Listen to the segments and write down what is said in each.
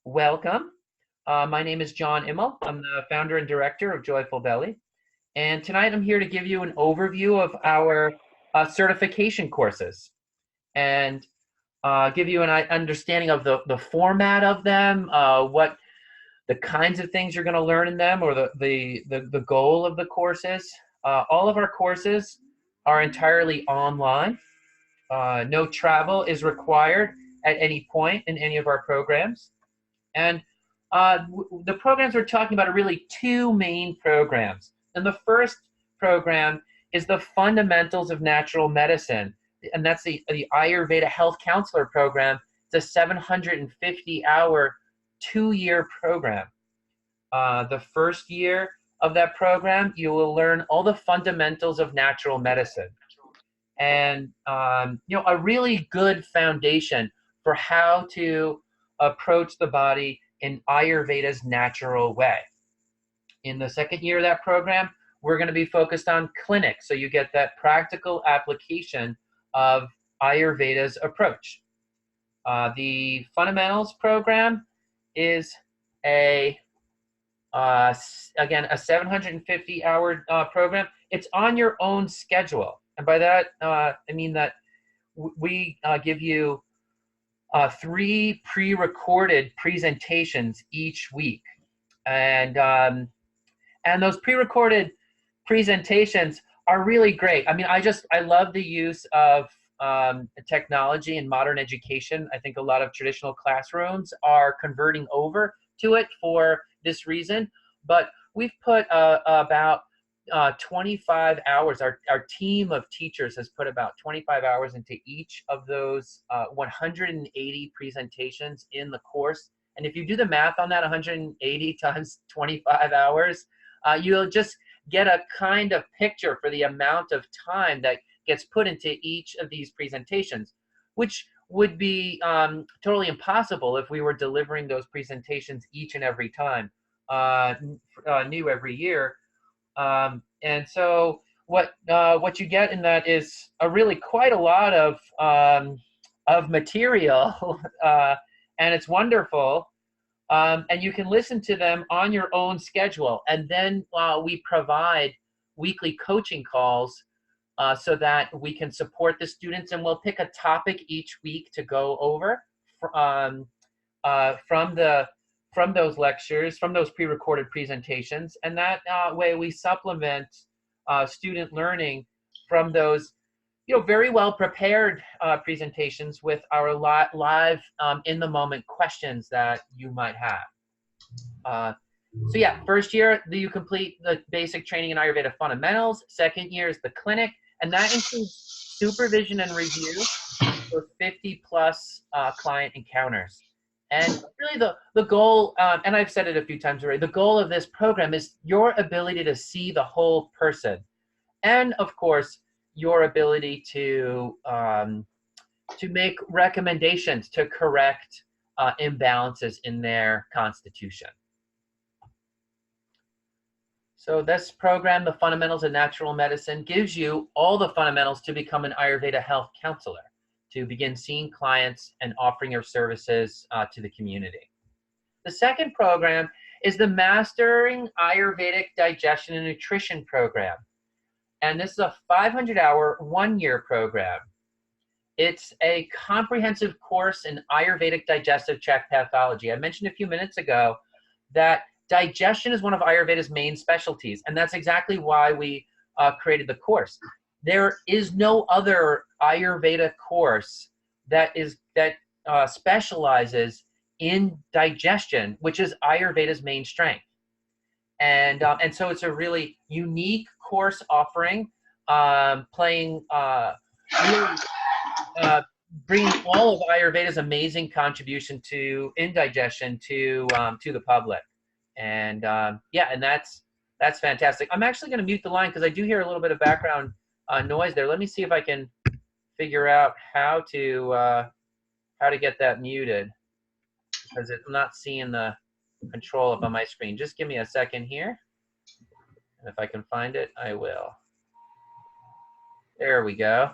Welcome. My name is John Immel. I'm the founder and director of Joyful Belly. And tonight I'm here to give you an overview of our certification courses and give you an understanding of the format of them, what the kinds of things you're going to learn in them, or the goal of the courses. All of our courses are entirely online. No travel is required at any point in any of our programs. And the programs we're talking about are really two main programs. And the first program is the Fundamentals of Natural Medicine, and that's the Ayurveda Health Counselor program. It's a 750-hour, 2-year program. The first year of that program, you will learn all the fundamentals of natural medicine, and a really good foundation for how to approach the body in Ayurveda's natural way. In the second year of that program, we're going to be focused on clinics, so you get that practical application of Ayurveda's approach. The Fundamentals program is again, a 750-hour program. It's on your own schedule. And by that, I mean that we give you 3 pre-recorded presentations each week. And those pre-recorded presentations are really great. I mean, I love the use of technology in modern education. I think a lot of traditional classrooms are converting over to it for this reason. But we've put about 25 hours. Our team of teachers has put about 25 hours into each of those 180 presentations in the course. And if you do the math on that, 180 times 25 hours, you'll just get a kind of picture for the amount of time that gets put into each of these presentations, which would be totally impossible if we were delivering those presentations each and every time, new every year. And so what you get in that is really quite a lot of material, and it's wonderful. And you can listen to them on your own schedule. And then we provide weekly coaching calls so that we can support the students, and we'll pick a topic each week to go over from those lectures, from those pre-recorded presentations. And that way we supplement student learning from those very well prepared presentations with our live in the moment questions that you might have. So yeah, first year you complete the basic training in Ayurveda fundamentals. Second year is the clinic, and that includes supervision and review for 50 plus client encounters. And really the goal, and I've said it a few times already, the goal of this program is your ability to see the whole person. And of course, your ability to make recommendations to correct imbalances in their constitution. So this program, the Fundamentals of Natural Medicine, gives you all the fundamentals to become an Ayurveda health counselor, to begin seeing clients and offering your services to the community. The second program is the Mastering Ayurvedic Digestion and Nutrition program. And this is a 500-hour, 1-year program. It's a comprehensive course in Ayurvedic digestive tract pathology. I mentioned a few minutes ago that digestion is one of Ayurveda's main specialties, and that's exactly why we created the course. There is no other Ayurveda course that specializes in digestion, which is Ayurveda's main strength. And so it's a really unique course offering, bringing all of Ayurveda's amazing contribution to indigestion to the public. And yeah, and that's fantastic. I'm actually going to mute the line because I do hear a little bit of background noise there. Let me see if I can figure out how to get that muted, because I'm not seeing the control up on my screen. Just give me a second here, and if I can find it, I will. There we go.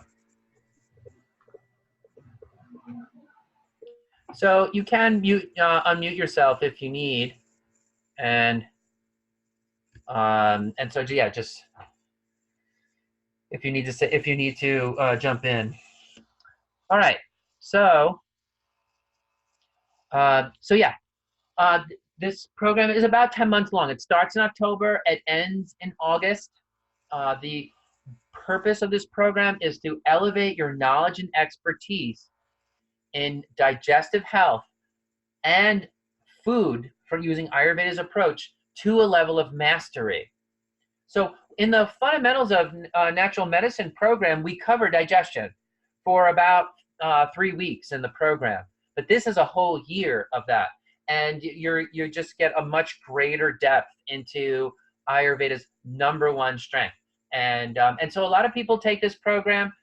So you can unmute yourself if you need, and so yeah, just if you need to jump in. All right. So yeah, this program is about 10 months long. It starts in October. It ends in August. The purpose of this program is to elevate your knowledge and expertise in digestive health and food from using Ayurveda's approach to a level of mastery. So in the Fundamentals of Natural Medicine program, we cover digestion for about 3 weeks in the program. But this is a whole year of that. And you just get a much greater depth into Ayurveda's #1 strength. And so a lot of people take this program,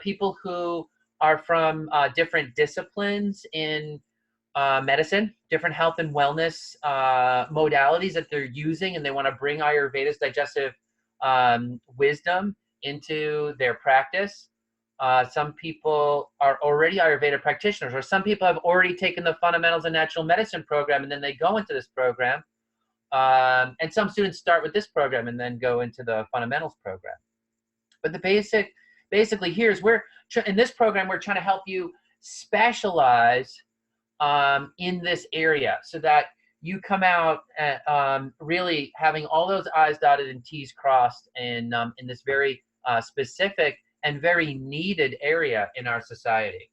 people who are from different disciplines in medicine, different health and wellness modalities that they're using, and they want to bring Ayurveda's digestive wisdom into their practice. Some people are already Ayurveda practitioners, or some people have already taken the Fundamentals of Natural Medicine program, and then they go into this program. And some students start with this program and then go into the Fundamentals program. But basically here is in this program, we're trying to help you specialize in this area so that you come out really having all those I's dotted and T's crossed in this very specific and very needed area in our society.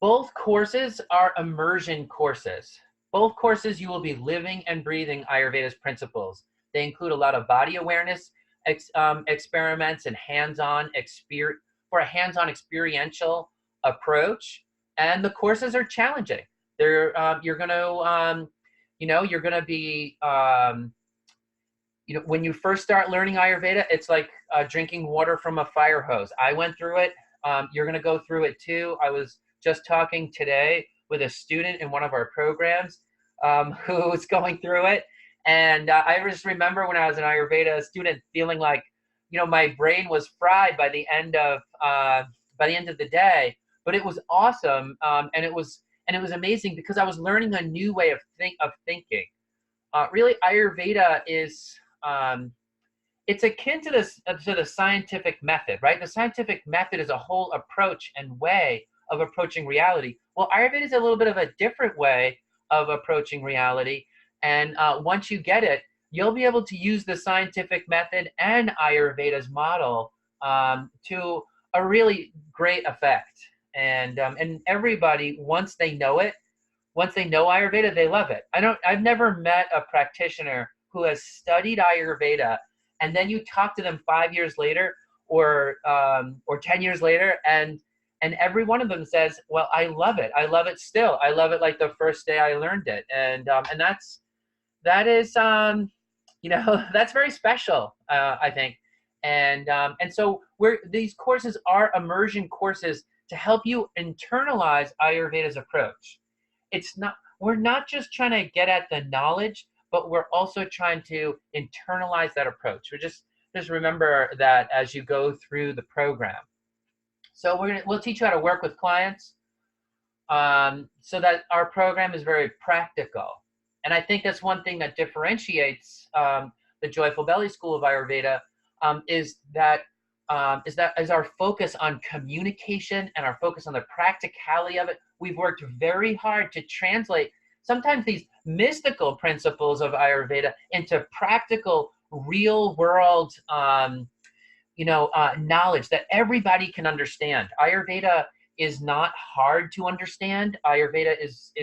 Both courses are immersion courses. Both courses you will be living and breathing Ayurveda's principles. They include a lot of body awareness experiments and for a hands-on experiential approach, and the courses are challenging. You're going to you're going to be when you first start learning Ayurveda, it's like drinking water from a fire hose. I went through it. You're going to go through it too. I was just talking today with a student in one of our programs who was going through it, and I just remember when I was an Ayurveda student feeling like my brain was fried by the end of the day. But it was awesome, and it was amazing because I was learning a new way of thinking. Really, Ayurveda is it's akin to the scientific method, right? The scientific method is a whole approach and way of approaching reality. Well, Ayurveda is a little bit of a different way of approaching reality, and once you get it, you'll be able to use the scientific method and Ayurveda's model to a really great effect. And everybody, once they know Ayurveda, they love it. I've never met a practitioner who has studied Ayurveda and then you talk to them 5 years later or 10 years later, and every one of them says, well, I love it. I love it still. I love it like the first day I learned it. And that is that's very special, I think. And so these courses are immersion courses to help you internalize Ayurveda's approach. We're not just trying to get at the knowledge, but we're also trying to internalize that approach. Just remember that as you go through the program. So we'll teach you how to work with clients, so that our program is very practical. And I think that's one thing that differentiates the Joyful Belly School of Ayurveda, is our focus on communication and our focus on the practicality of it. We've worked very hard to translate sometimes these mystical principles of Ayurveda into practical, real world knowledge that everybody can understand. Ayurveda is not hard to understand. Ayurveda is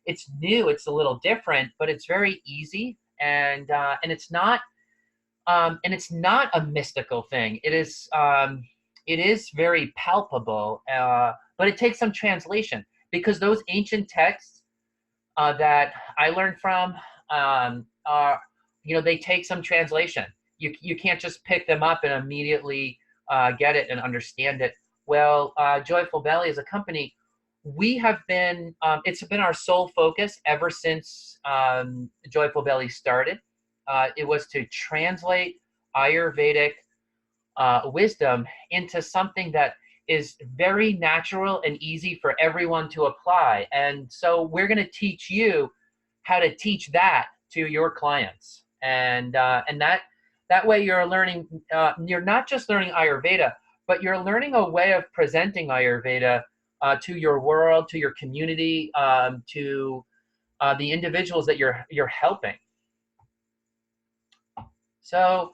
it's new, it's a little different, but it's very easy, and it's not a mystical thing. It is very palpable, but it takes some translation, because those ancient texts that I learned from they take some translation. You can't just pick them up and immediately get it and understand it. Well, Joyful Belly as a company, we have been, it's been our sole focus ever since Joyful Belly started. It was to translate Ayurvedic wisdom into something that is very natural and easy for everyone to apply. And so we're going to teach you how to teach that to your clients. And that way you're learning, you're not just learning Ayurveda, but you're learning a way of presenting Ayurveda to your world, to your community, to the individuals that you're helping. So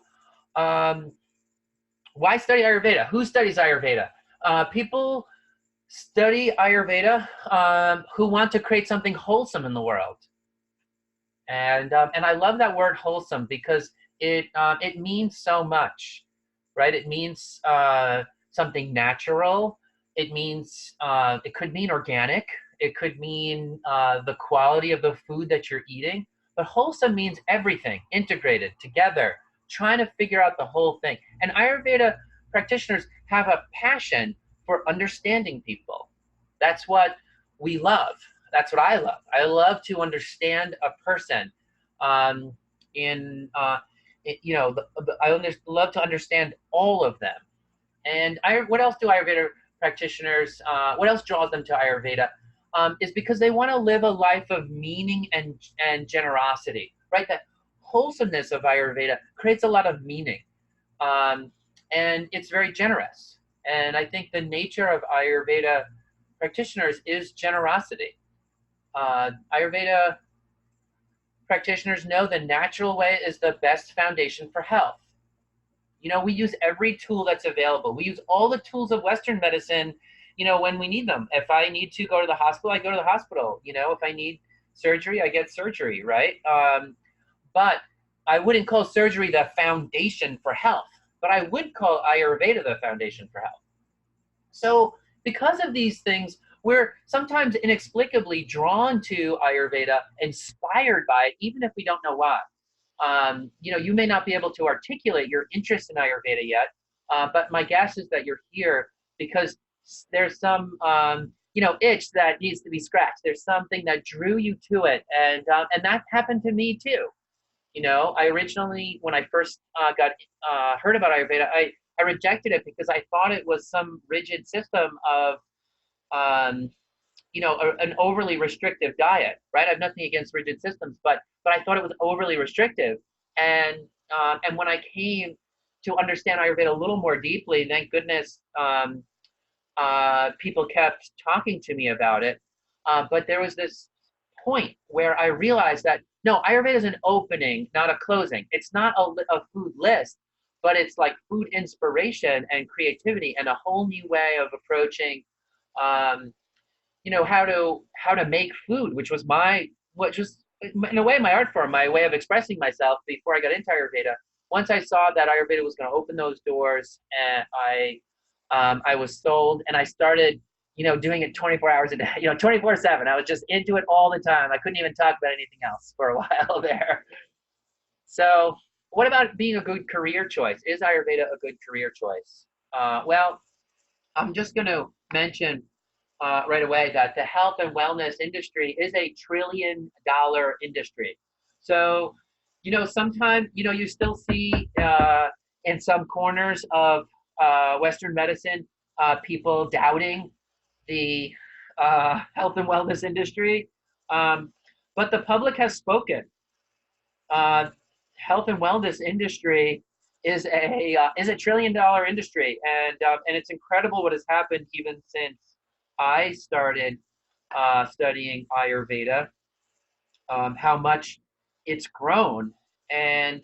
why study Ayurveda? Who studies Ayurveda? People study Ayurveda who want to create something wholesome in the world. And I love that word wholesome because it means so much, right? It means something natural. It means it could mean organic. It could mean the quality of the food that you're eating. But wholesome means everything integrated together, trying to figure out the whole thing. And Ayurveda practitioners have a passion for understanding people. That's what we love. That's what I love. I love to understand a person. I love to understand all of them. And what else do Ayurveda practitioners? What else draws them to Ayurveda? Is because they want to live a life of meaning and generosity. Right, that wholesomeness of Ayurveda creates a lot of meaning, and it's very generous. And I think the nature of Ayurveda practitioners is generosity. Ayurveda practitioners know the natural way is the best foundation for health. You know, we use every tool that's available. We use all the tools of Western medicine, you know, when we need them. If I need to go to the hospital, I go to the hospital. You know, if I need surgery, I get surgery, right? But I wouldn't call surgery the foundation for health, but I would call Ayurveda the foundation for health. So because of these things, we're sometimes inexplicably drawn to Ayurveda, inspired by it, even if we don't know why. You know, you may not be able to articulate your interest in Ayurveda yet, but my guess is that you're here because there's some, you know, itch that needs to be scratched. There's something that drew you to it, and that happened to me too. You know, I originally, when I first heard about Ayurveda, I rejected it because I thought it was some rigid system of you know, an overly restrictive diet, right? I have nothing against rigid systems, but I thought it was overly restrictive. And when I came to understand Ayurveda a little more deeply, thank goodness, people kept talking to me about it. But there was this point where I realized that no, Ayurveda is an opening, not a closing. It's not a food list, but it's like food inspiration and creativity and a whole new way of approaching you know, how to make food, which was in a way my art form, my way of expressing myself before I got into Ayurveda. Once I saw that Ayurveda was going to open those doors, and I was sold, and I started, you know, doing it 24 hours a day, you know, 24/7. I was just into it all the time. I couldn't even talk about anything else for a while there. So, what about being a good career choice? Is Ayurveda a good career choice? Well, I'm just going to mention right away that the health and wellness industry is a $1 trillion industry. So, you know, sometimes, you know, you still see in some corners of Western medicine people doubting the health and wellness industry. But the public has spoken. Health and wellness industry is a $1 trillion industry, and it's incredible what has happened even since I started studying Ayurveda, how much it's grown, and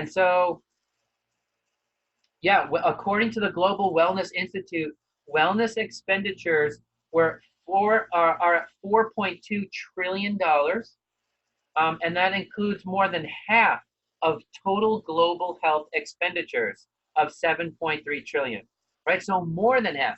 so yeah, according to the Global Wellness Institute, wellness expenditures are at $4.2 trillion, and that includes more than half of total global health expenditures of 7.3 trillion. Right, so more than half.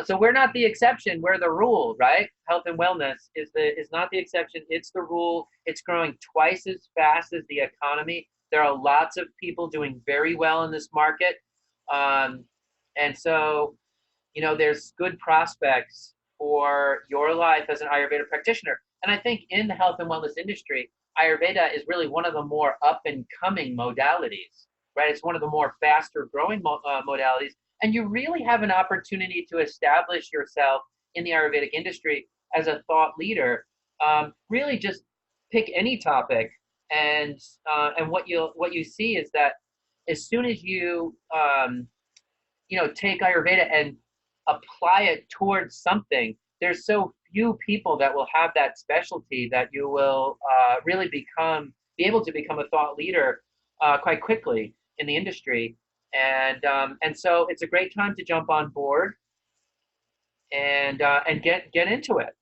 So we're not the exception; we're the rule, right? Health and wellness is not the exception; it's the rule. It's growing twice as fast as the economy. There are lots of people doing very well in this market, and so, you know, there's good prospects for your life as an Ayurveda practitioner. And I think in the health and wellness industry, Ayurveda is really one of the more up and coming modalities. right? It's one of the more faster growing modalities. And you really have an opportunity to establish yourself in the Ayurvedic industry as a thought leader. Really just pick any topic, and what you see is that as soon as you take Ayurveda and apply it towards something, there's so few people that will have that specialty that you will really be able to become a thought leader quite quickly in the industry. And so it's a great time to jump on board and get into it.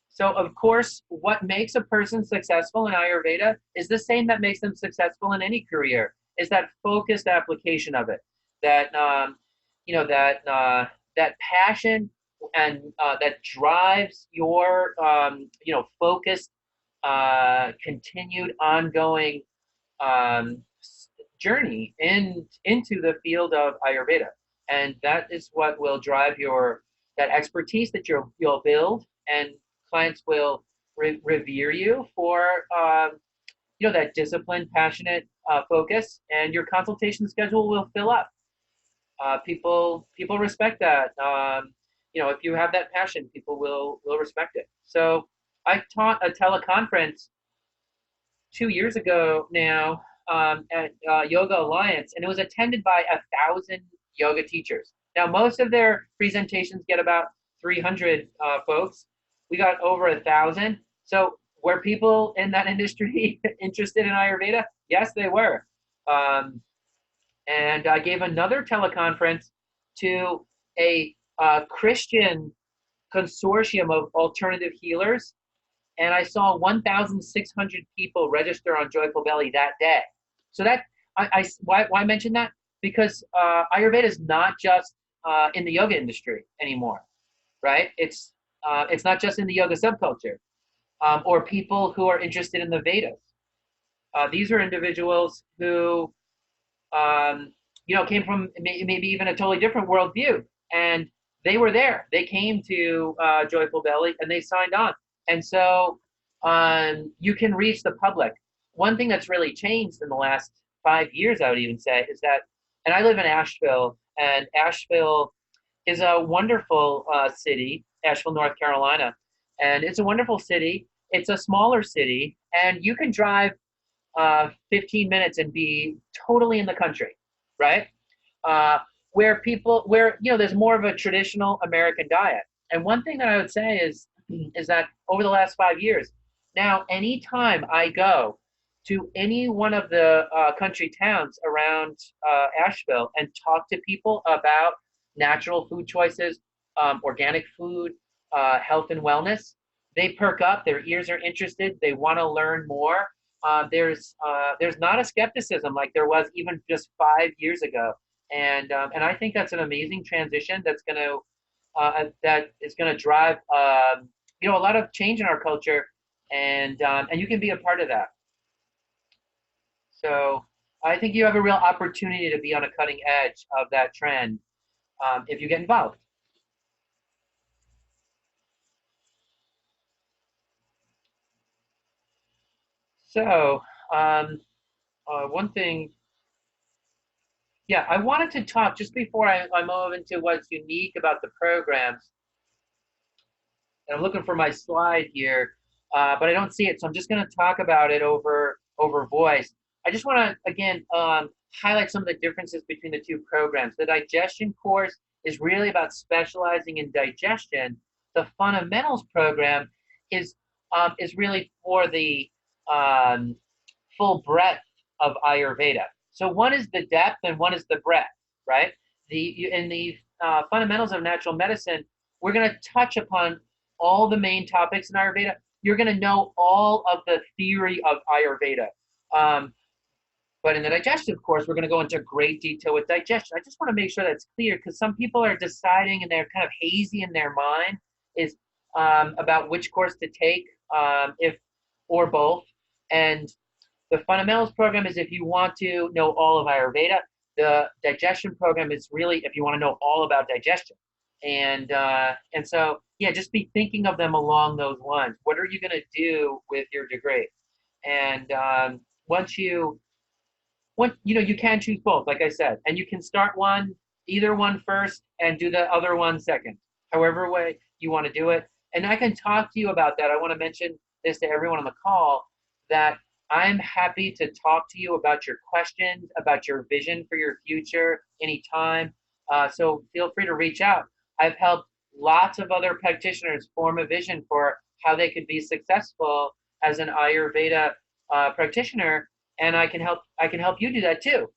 So of course, what makes a person successful in Ayurveda is the same that makes them successful in any career, is that focused application of it, that that passion and that drives your focused, continued, ongoing um, journey into the field of Ayurveda, and that is what will drive that expertise that you'll build, and clients will revere you for that disciplined, passionate focus, and your consultation schedule will fill up. People respect that. If you have that passion, people will respect it. So I taught a teleconference 2 years ago now at Yoga Alliance, and it was attended by 1,000 yoga teachers. Now, most of their presentations get about 300 folks. We got over 1,000. So were people in that industry interested in Ayurveda? Yes, they were. And I gave another teleconference to a Christian consortium of alternative healers, and I saw 1,600 people register on Joyful Belly that day. So why mention that? Because Ayurveda is not just in the yoga industry anymore, right? It's not just in the yoga subculture or people who are interested in the Vedas. These are individuals who came from maybe even a totally different worldview, and they were there. They came to Joyful Belly and they signed on. And so you can reach the public. One thing that's really changed in the last 5 years, I would even say, is that, and I live in Asheville, and Asheville is a wonderful city, Asheville, North Carolina. And it's a wonderful city. It's a smaller city, and you can drive 15 minutes and be totally in the country, right? Where there's more of a traditional American diet. And one thing that I would say is that over the last 5 years, now anytime I go to any one of the country towns around Asheville and talk to people about natural food choices, organic food, health and wellness, they perk up, their ears are interested, they want to learn more. There's not a skepticism like there was even just 5 years ago, and I think that's an amazing transition that is going to drive a lot of change in our culture, and you can be a part of that. So I think you have a real opportunity to be on a cutting edge of that trend if you get involved. So one thing, I wanted to talk just before I move into what's unique about the programs. And I'm looking for my slide here, but I don't see it, so I'm just going to talk about it over voice. I just want to, again, highlight some of the differences between the two programs. The Digestion course is really about specializing in digestion. The Fundamentals program is really for the full breadth of Ayurveda. So one is the depth and one is the breadth, right? In the Fundamentals of Natural Medicine, we're going to touch upon all the main topics in Ayurveda. You're going to know all of the theory of Ayurveda. But in the digestive course, we're going to go into great detail with digestion. I just want to make sure that's clear, because some people are deciding and they're kind of hazy in their mind about which course to take, or both. And the Fundamentals program is if you want to know all of Ayurveda. The digestion program is really if you want to know all about digestion. And so, just be thinking of them along those lines. What are you going to do with your degree? And once you you can choose both, like I said, and you can start either one first and do the other one second, however way you want to do it. And I can talk to you about that. I want to mention this to everyone on the call, that I'm happy to talk to you about your questions, about your vision for your future anytime. So feel free to reach out. I've helped lots of other practitioners form a vision for how they could be successful as an Ayurveda practitioner, and I can help you do that too,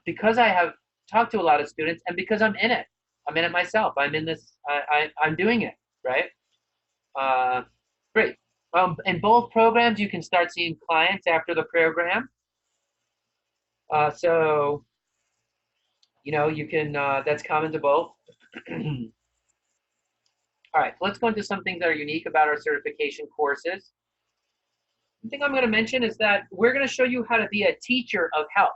because I have talked to a lot of students, and because I'm in it. I'm in it myself. I'm in this. I'm doing it, right. uh, Great. In both programs you can start seeing clients after the program. So you can, that's common to both. All right, let's go into some things that are unique about our certification courses. The thing I'm going to mention is that we're going to show you how to be a teacher of health,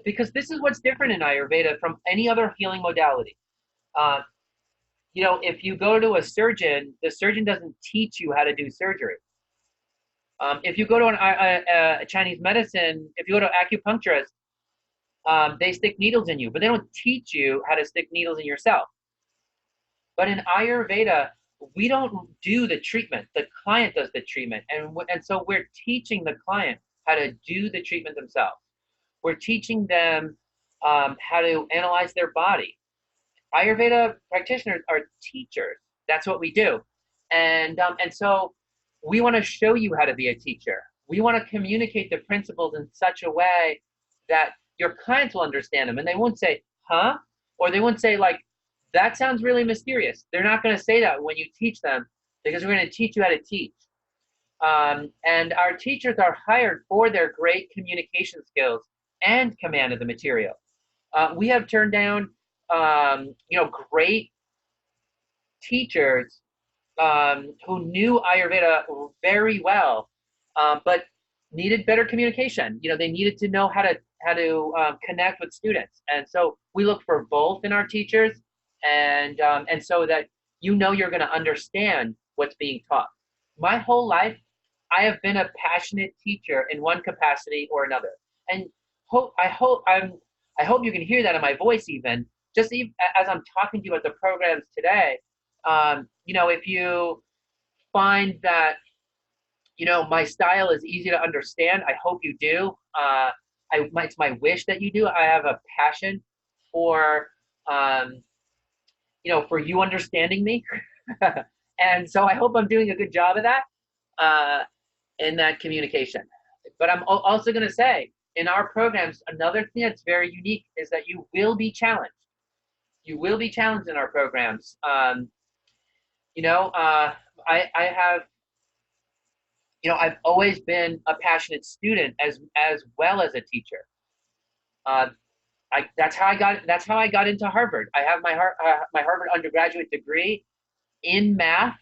because this is what's different in Ayurveda from any other healing modality. Uh, if you go to a surgeon, the surgeon doesn't teach you how to do surgery. If you go to a Chinese medicine, if you go to an acupuncturist, they stick needles in you, but they don't teach you how to stick needles in yourself. But in Ayurveda, we don't do the treatment. The client does the treatment. And so we're teaching the client how to do the treatment themselves. We're teaching them how to analyze their body. Ayurveda practitioners are teachers. That's what we do. And so we want to show you how to be a teacher. We want to communicate the principles in such a way that your clients will understand them, and they won't say, huh? Or they won't say, like, that sounds really mysterious. They're not going to say that when you teach them, because we're going to teach you how to teach. And our teachers are hired for their great communication skills and command of the material. We have turned down, great teachers who knew Ayurveda very well, but needed better communication. They needed to know how to connect with students, and so we look for both in our teachers, and so that you're going to understand what's being taught. My whole life, I have been a passionate teacher in one capacity or another, and I hope you can hear that in my voice, even as I'm talking to you at the programs today. If you find that my style is easy to understand, I hope you do. It's my wish that you do. I have a passion for for you understanding me, and so I hope I'm doing a good job of that in that communication. But I'm also going to say, in our programs, another thing that's very unique is that you will be challenged. You will be challenged in our programs. I have, I've always been a passionate student as well as a teacher. That's how I got into Harvard. I have my Harvard undergraduate degree in math,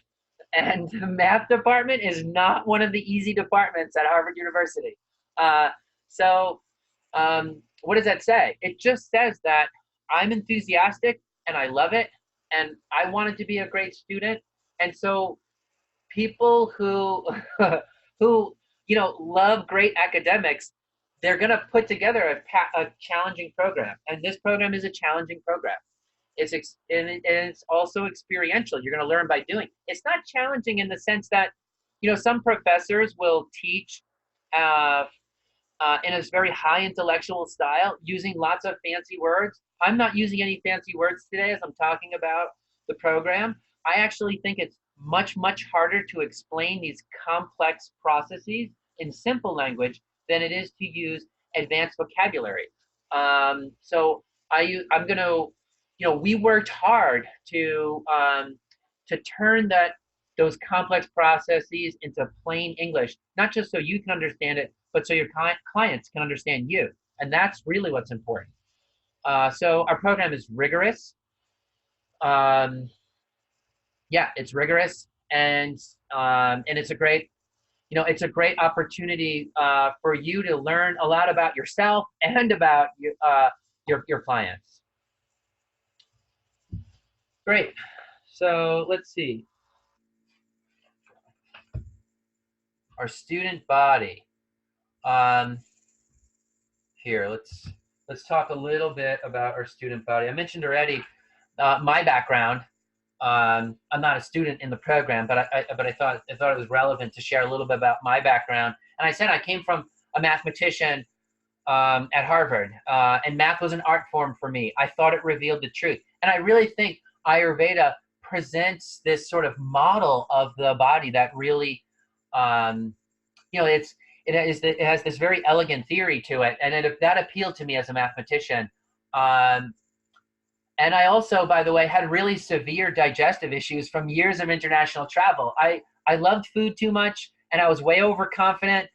and the math department is not one of the easy departments at Harvard University. So what does that say? It just says that I'm enthusiastic and I love it, and I wanted to be a great student. And so people who who love great academics, they're going to put together a challenging program, and this program is a challenging program. It's also experiential. You're going to learn by doing. It's not challenging in the sense that some professors will teach in a very high intellectual style, using lots of fancy words. I'm not using any fancy words today as I'm talking about the program. I actually think it's much, much harder to explain these complex processes in simple language than it is to use advanced vocabulary. So I'm going to, we worked hard to turn those complex processes into plain English, not just so you can understand it, but so your clients can understand you. And that's really what's important. So our program is rigorous. It's rigorous, and it's a great, it's a great opportunity for you to learn a lot about yourself and about your clients. Great. So let's see. Our student body. here, let's talk a little bit about our student body. I mentioned already my background. I'm not a student in the program, but I thought it was relevant to share a little bit about my background. And I said I came from a mathematician at Harvard, and math was an art form for me. I thought it revealed the truth, and I really think Ayurveda presents this sort of model of the body that really, you know, it has this very elegant theory to it, and that appealed to me as a mathematician. Um, and I also, by the way, had really severe digestive issues from years of international travel. I loved food too much, and I was way overconfident.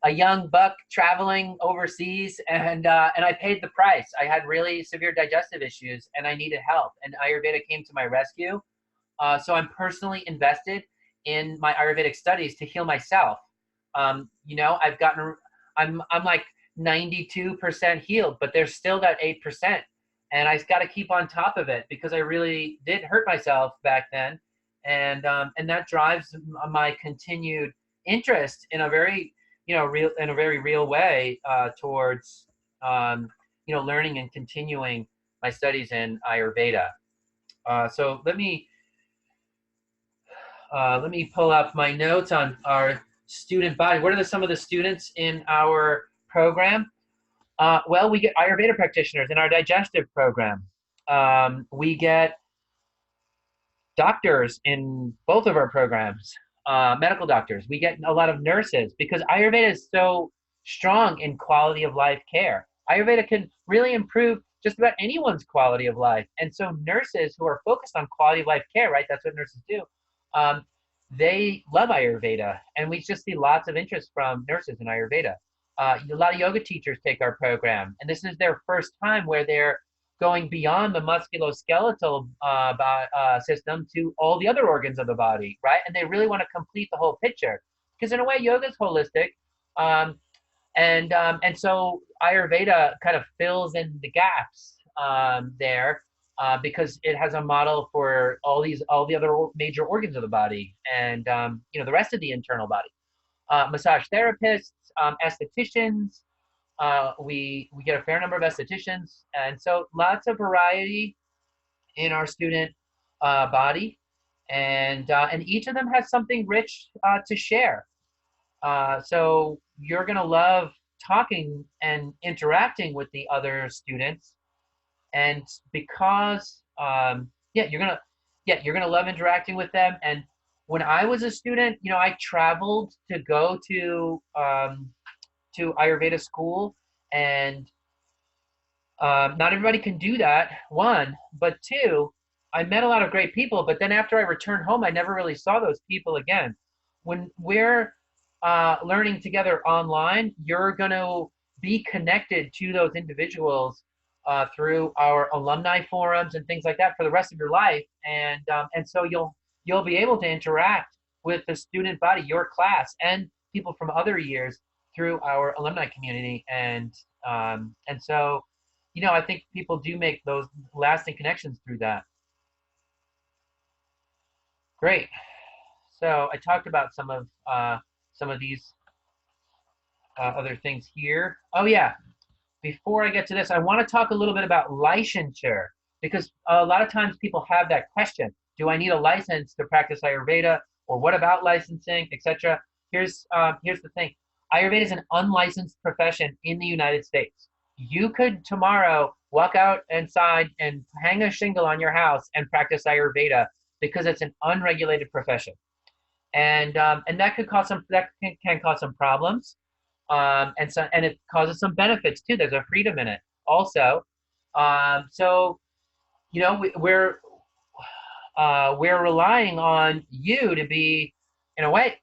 A young buck traveling overseas, and I paid the price. I had really severe digestive issues, and I needed help. And Ayurveda came to my rescue. So I'm personally invested in my Ayurvedic studies to heal myself. You know, I'm like 92% healed, but there's still that 8%. And I got to keep on top of it because I really did hurt myself back then. And that drives my continued interest in a very, in a very real way towards, learning and continuing my studies in Ayurveda. So let me pull up my notes on our student body. What are some of the students in our program? Well, we get Ayurveda practitioners in our digestive program. We get doctors in both of our programs, medical doctors. We get a lot of nurses because Ayurveda is so strong in quality of life care. Ayurveda can really improve just about anyone's quality of life. And so nurses who are focused on quality of life care, right? That's what nurses do. They love Ayurveda, and we just see lots of interest from nurses in Ayurveda. A lot of yoga teachers take our program, and this is their first time where they're going beyond the musculoskeletal system to all the other organs of the body, right? And they really want to complete the whole picture because in a way, yoga is holistic. And so Ayurveda kind of fills in the gaps there because it has a model for all the other major organs of the body and the rest of the internal body. Massage therapists, estheticians. We get a fair number of estheticians, and so lots of variety in our student body, and each of them has something rich to share. So you're gonna love talking and interacting with the other students, and because you're gonna love interacting with them. And when I was a student, I traveled to go to Ayurveda school, and not everybody can do that, one, but two, I met a lot of great people, but then after I returned home, I never really saw those people again. When we're learning together online, you're going to be connected to those individuals through our alumni forums and things like that for the rest of your life, and so you'll be able to interact with the student body, your class, and people from other years through our alumni community, and so I think people do make those lasting connections through that. Great. So I talked about some of these other things here. Oh yeah. Before I get to this, I want to talk a little bit about licensure because a lot of times people have that question: do I need a license to practice Ayurveda, or what about licensing, etc.? Here's the thing: Ayurveda is an unlicensed profession in the United States. You could tomorrow walk out inside and hang a shingle on your house and practice Ayurveda because it's an unregulated profession, and that can cause some problems, and it causes some benefits too. There's a freedom in it also. So we're relying on you to be, in a way,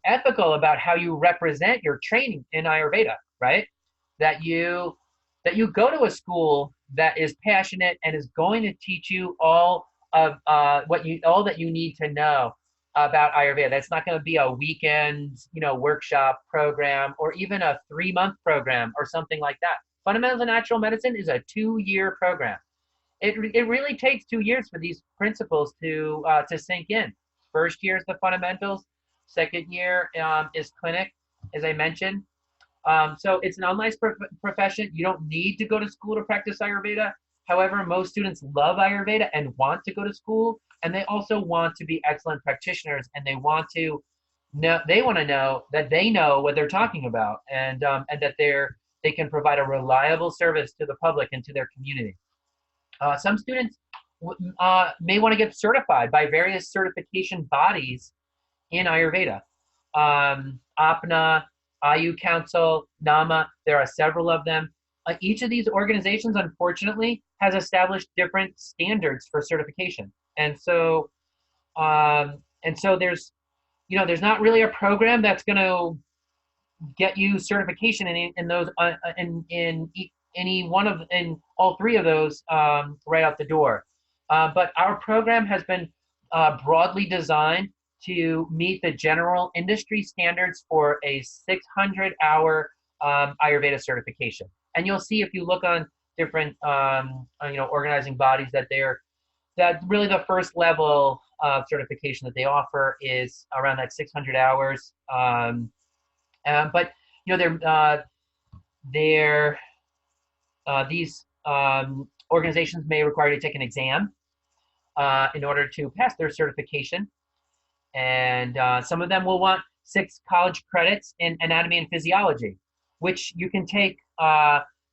ethical about how you represent your training in Ayurveda, right? That you go to a school that is passionate and is going to teach you all of all that you need to know about Ayurveda. That's not going to be a weekend, workshop program or even a 3-month program or something like that. Fundamentals of Natural Medicine is a 2-year program. It really takes 2 years for these principles to sink in. First year is the fundamentals. Second year is clinic, as I mentioned. So it's an unlicensed profession. You don't need to go to school to practice Ayurveda. However, most students love Ayurveda and want to go to school, and they also want to be excellent practitioners, and they want to know that they know what they're talking about, and that they can provide a reliable service to the public and to their community. Some students may want to get certified by various certification bodies in Ayurveda. APNA, IU Council, NAMA, there are several of them. Each of these organizations, unfortunately, has established different standards for certification. And so there's not really a program that's going to get you certification in those in all three of those right out the door. But our program has been broadly designed to meet the general industry standards for a 600-hour Ayurveda certification. And you'll see if you look on different organizing bodies that really the first level of certification that they offer is around that 600 hours. But these organizations may require you to take an exam in order to pass their certification. And some of them will want 6 college credits in anatomy and physiology, which you can take.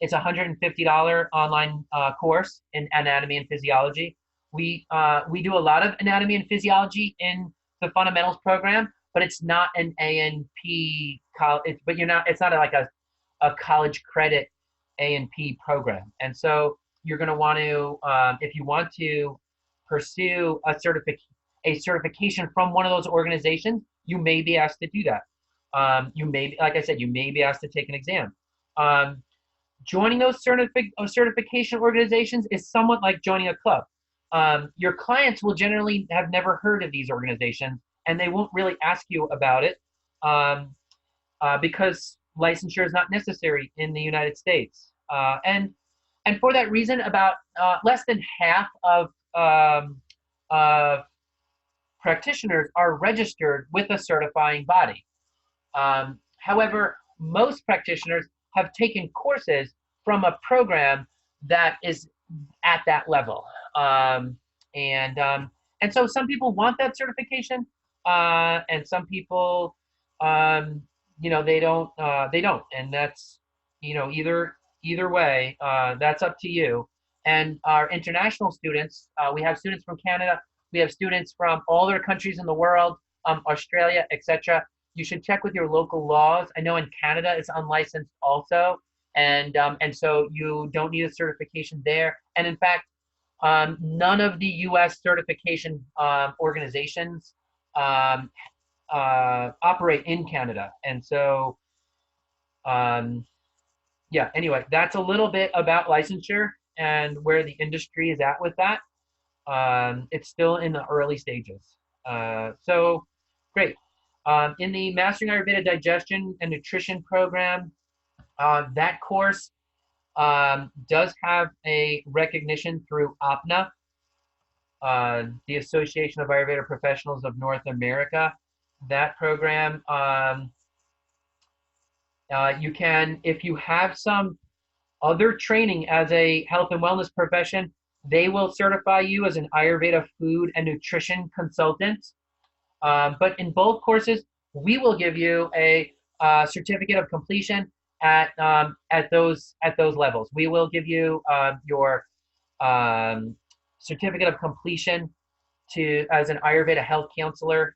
It's a $150 online course in anatomy and physiology. We do a lot of anatomy and physiology in the fundamentals program, but it's not an A&P college. It's not like a college credit A&P program. And so you're going to want to, if you want to pursue a certification from one of those organizations, you may be asked to do that. Like I said, you may be asked to take an exam. Joining those certification organizations is somewhat like joining a club. Your clients will generally have never heard of these organizations, and they won't really ask you about it because licensure is not necessary in the United States. And for that reason, about less than half of practitioners are registered with a certifying body. However, most practitioners have taken courses from a program that is at that level. And so some people want that certification, and some people, they don't, and that's, either way, that's up to you. And our international students, we have students from Canada, we have students from all other countries in the world, Australia, etc. You should check with your local laws. I know in Canada it's unlicensed also, and so you don't need a certification there. And in fact, none of the U.S. certification organizations operate in Canada. And so, anyway, that's a little bit about licensure and where the industry is at with that. It's still in the early stages. So, great. In the Mastering Ayurveda Digestion and Nutrition program, that course does have a recognition through APNA, the Association of Ayurveda Professionals of North America. That program, you can, if you have some other training as a health and wellness profession, they will certify you as an Ayurveda food and nutrition consultant. But in both courses, we will give you a certificate of completion at those levels. We will give you your certificate of completion as an Ayurveda health counselor,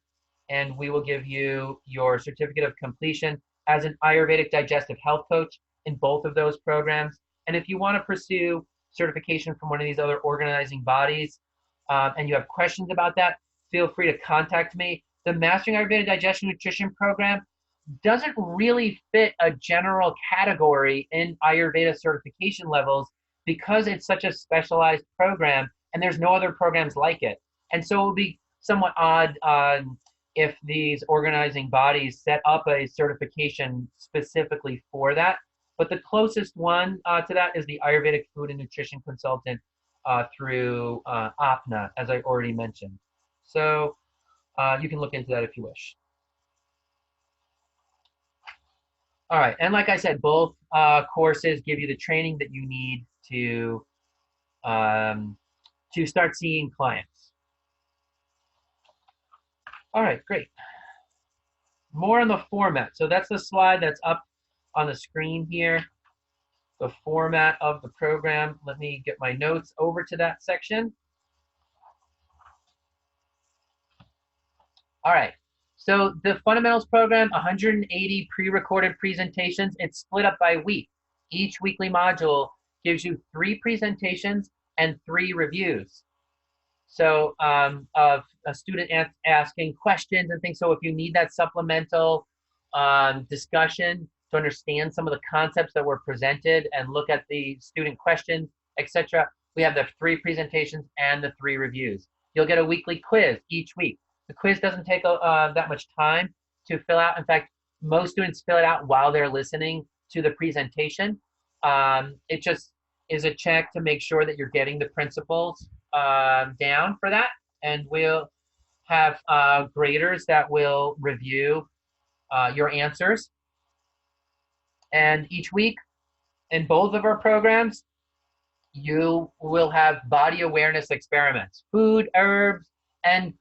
and we will give you your certificate of completion as an Ayurvedic digestive health coach in both of those programs. And if you want to pursue certification from one of these other organizing bodies, and you have questions about that, feel free to contact me. The Mastering Ayurveda Digestion Nutrition program doesn't really fit a general category in Ayurveda certification levels because it's such a specialized program and there's no other programs like it. And so it would be somewhat odd if these organizing bodies set up a certification specifically for that. But the closest one to that is the Ayurvedic Food and Nutrition Consultant through APNA, as I already mentioned. So you can look into that if you wish. All right, and like I said, both courses give you the training that you need um, to start seeing clients. All right, great. More on the format. So that's the slide that's up on the screen here. The format of the program. Let me get my notes over to that section. All right. So the fundamentals program, 180 pre-recorded presentations. It's split up by week. Each weekly module gives you 3 presentations and 3 reviews. So of a student asking questions and things. So if you need that supplemental discussion to understand some of the concepts that were presented and look at the student questions, etc., we have the 3 presentations and the 3 reviews. You'll get a weekly quiz each week. The quiz doesn't take that much time to fill out. In fact, most students fill it out while they're listening to the presentation. It just is a check to make sure that you're getting the principles down for that, and we'll have graders that will review your answers. And each week in both of our programs, you will have body awareness experiments, food, herbs, and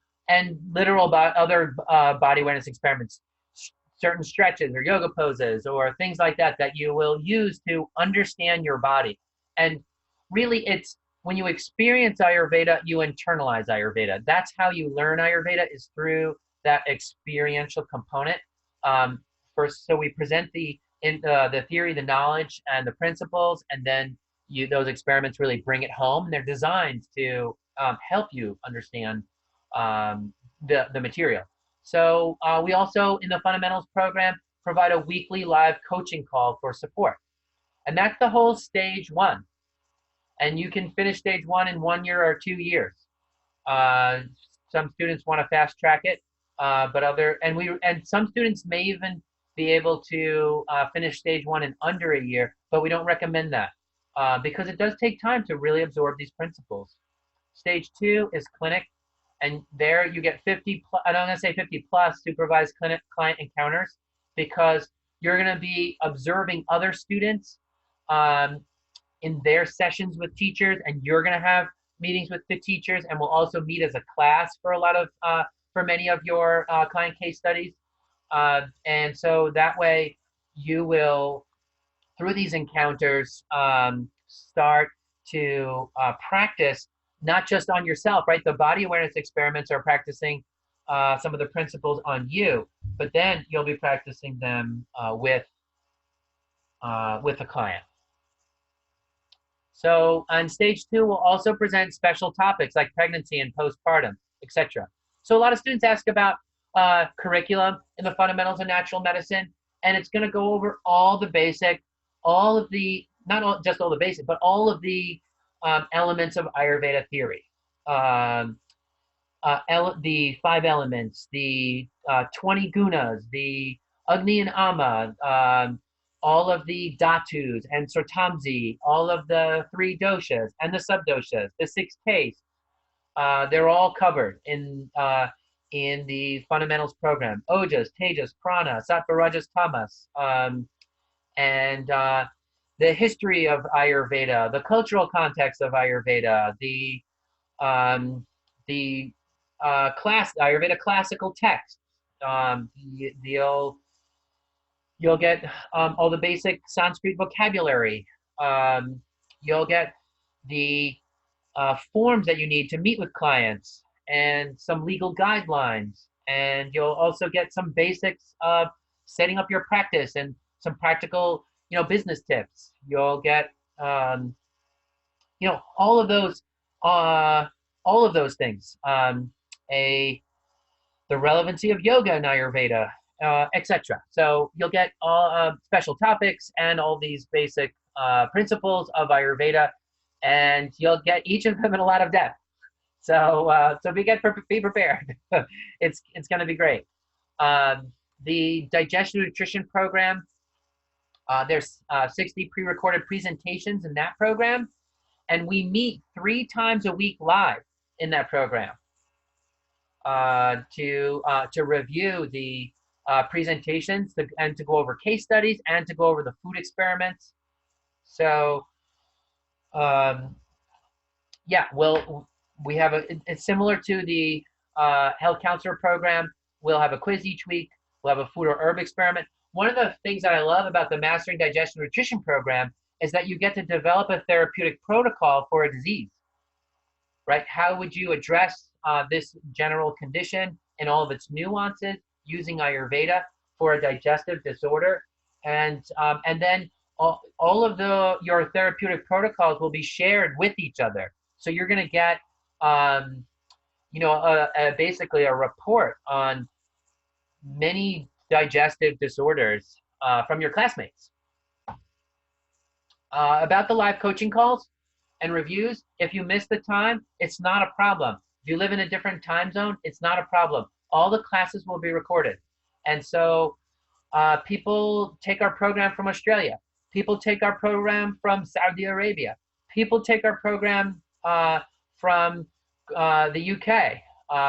literal other body awareness experiments, certain stretches or yoga poses or things like that that you will use to understand your body. And really, it's when you experience Ayurveda, you internalize Ayurveda. That's how you learn Ayurveda, is through that experiential component. First, so we present the theory, the knowledge, and the principles, and then those experiments really bring it home. And they're designed to help you understand the material. So we also, in the fundamentals program, provide a weekly live coaching call for support. And that's the whole stage 1. And you can finish stage 1 in 1 year or 2 years. Some students want to fast track it, and some students may even be able to finish stage 1 in under a year, but we don't recommend that because it does take time to really absorb these principles. Stage 2 is clinic, and there you get 50 plus, I'm going to say 50 plus supervised client encounters, because you're going to be observing other students in their sessions with teachers, and you're going to have meetings with the teachers, and we'll also meet as a class for for many of your client case studies. And so that way you will, through these encounters, start to practice not just on yourself, right? The body awareness experiments are practicing some of the principles on you, but then you'll be practicing them with a client. So on stage 2, we'll also present special topics like pregnancy and postpartum, etc. So a lot of students ask about curriculum in the fundamentals of natural medicine, and it's going to go over all the basic, just all the basic, but all of the elements of Ayurveda theory. The 5 elements, the 20 gunas, the Agni and Ama, all of the dhatus and Sartamsi, all of the 3 doshas and the subdoshas, the 6 tastes. They're all covered in the fundamentals program. Ojas, Tejas, Prana, Sattva, Rajas, Tamas, and the history of Ayurveda, the cultural context of Ayurveda, the Ayurveda classical text. You'll get all the basic Sanskrit vocabulary. You'll get the forms that you need to meet with clients and some legal guidelines. And you'll also get some basics of setting up your practice and some practical, business tips. You'll get, all of those things. The relevancy of yoga in Ayurveda, etc. So you'll get all special topics and all these basic principles of Ayurveda, and you'll get each of them in a lot of depth. So be prepared. It's going to be great. The Digestion Nutrition program, there's 60 pre-recorded presentations in that program, and we meet 3 times a week live in that program to review the presentations and to go over case studies and to go over the food experiments. So yeah, well, we have it's similar to the health counselor program. We'll have a quiz each week. We'll have a food or herb experiment. One of the things that I love about the Mastering Digestion Nutrition program is that you get to develop a therapeutic protocol for a disease, right? How would you address this general condition and all of its nuances using Ayurveda for a digestive disorder? And then all of your therapeutic protocols will be shared with each other. So you're going to get, basically a report on many digestive disorders from your classmates. About the live coaching calls and reviews, if you miss the time, it's not a problem. If you live in a different time zone, it's not a problem. All the classes will be recorded. And so people take our program from Australia. People take our program from Saudi Arabia. People take our program from the UK,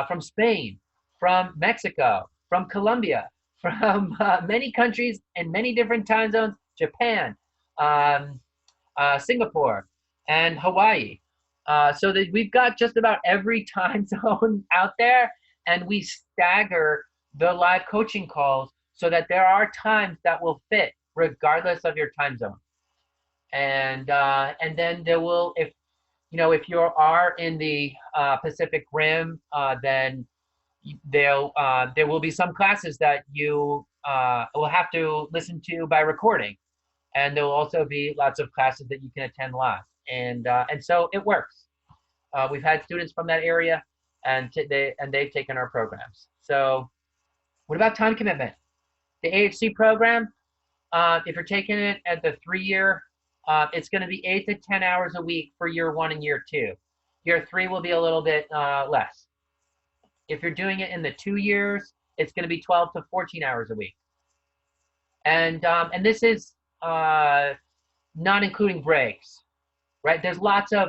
from Spain, from Mexico, from Colombia, from many countries and many different time zones, Japan, Singapore, and Hawaii. So that we've got just about every time zone out there, and we stagger the live coaching calls so that there are times that will fit regardless of your time zone. And then there will, if you are in the Pacific Rim, then there will be some classes that you will have to listen to by recording, and there will also be lots of classes that you can attend live, and so it works. We've had students from that area, and they've taken our programs. So, what about time commitment? The AHC program, if you're taking it at the 3-year, it's going to be 8 to 10 hours a week for year 1 and year 2. Year 3 will be a little bit less. If you're doing it in the 2 years, it's going to be 12 to 14 hours a week. And this is not including breaks, right? There's lots of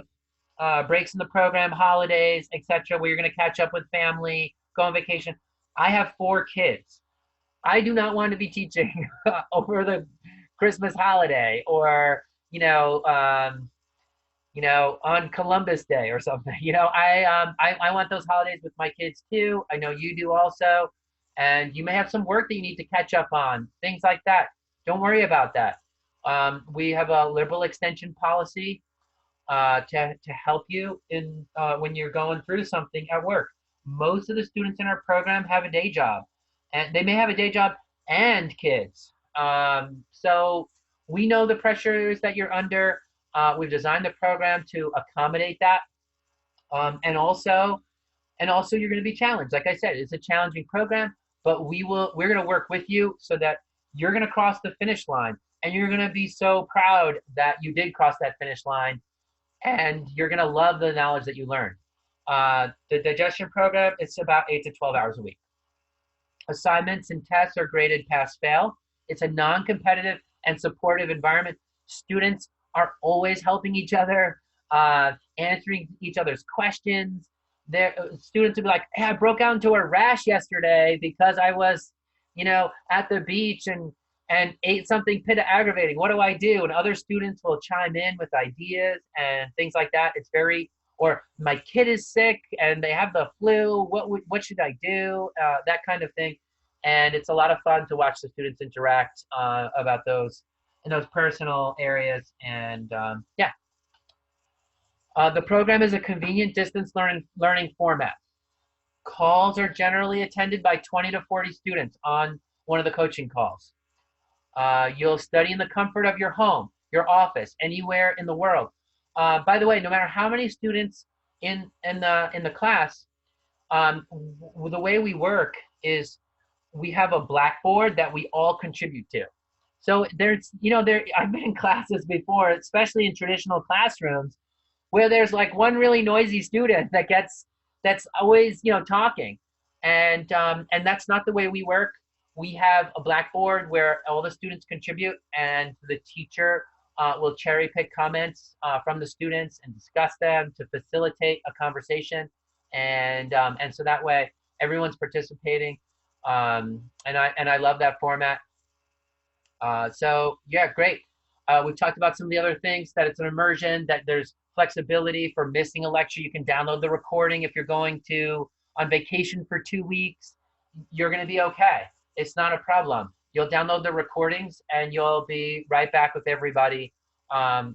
breaks in the program, holidays, etc., where you're going to catch up with family, go on vacation. I have 4 kids. I do not want to be teaching over the Christmas holiday or on Columbus Day or something. I want those holidays with my kids too. I know you do also, and you may have some work that you need to catch up on, things like that. Don't worry about that. We have a liberal extension policy to help you in when you're going through something at work. Most of the students in our program have a day job, and they may have a day job and kids. So we know the pressures that you're under. We've designed the program to accommodate that, and also you're going to be challenged. Like I said, it's a challenging program, but we're going to work with you so that you're going to cross the finish line, and you're going to be so proud that you did cross that finish line, and you're going to love the knowledge that you learned. The digestion program, it's about 8 to 12 hours a week. Assignments and tests are graded pass-fail. It's a non-competitive and supportive environment. Students are always helping each other, answering each other's questions. Students will be like, hey, I broke out into a rash yesterday because I was, at the beach and ate something aggravating. What do I do? And other students will chime in with ideas and things like that. Or my kid is sick and they have the flu. What should I do? That kind of thing. And it's a lot of fun to watch the students interact about those in those personal areas. And the program is a convenient distance learning format. Calls are generally attended by 20 to 40 students on one of the coaching calls. You'll study in the comfort of your home, your office, anywhere in the world. By the way, no matter how many students in the class, the way we work is we have a blackboard that we all contribute to. So I've been in classes before, especially in traditional classrooms, where there's like one really noisy student that's always talking, and that's not the way we work. We have a blackboard where all the students contribute, and the teacher will cherry pick comments from the students and discuss them to facilitate a conversation, and so that way everyone's participating. And I love that format. So yeah, great. We've talked about some of the other things, that it's an immersion, that there's flexibility for missing a lecture. You can download the recording if you're going to on vacation for 2 weeks. You're going to be okay. It's not a problem. You'll download the recordings and you'll be right back with everybody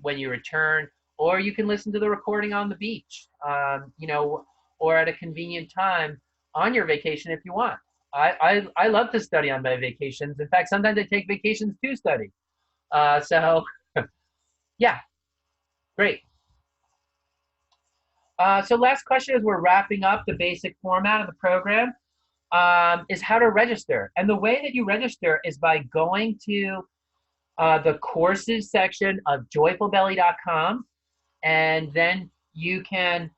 when you return. Or you can listen to the recording on the beach, or at a convenient time on your vacation if you want. I love to study on my vacations. In fact, sometimes I take vacations to study. So yeah, great. So last question as we're wrapping up the basic format of the program is how to register. And the way that you register is by going to the courses section of joyfulbelly.com, and then you can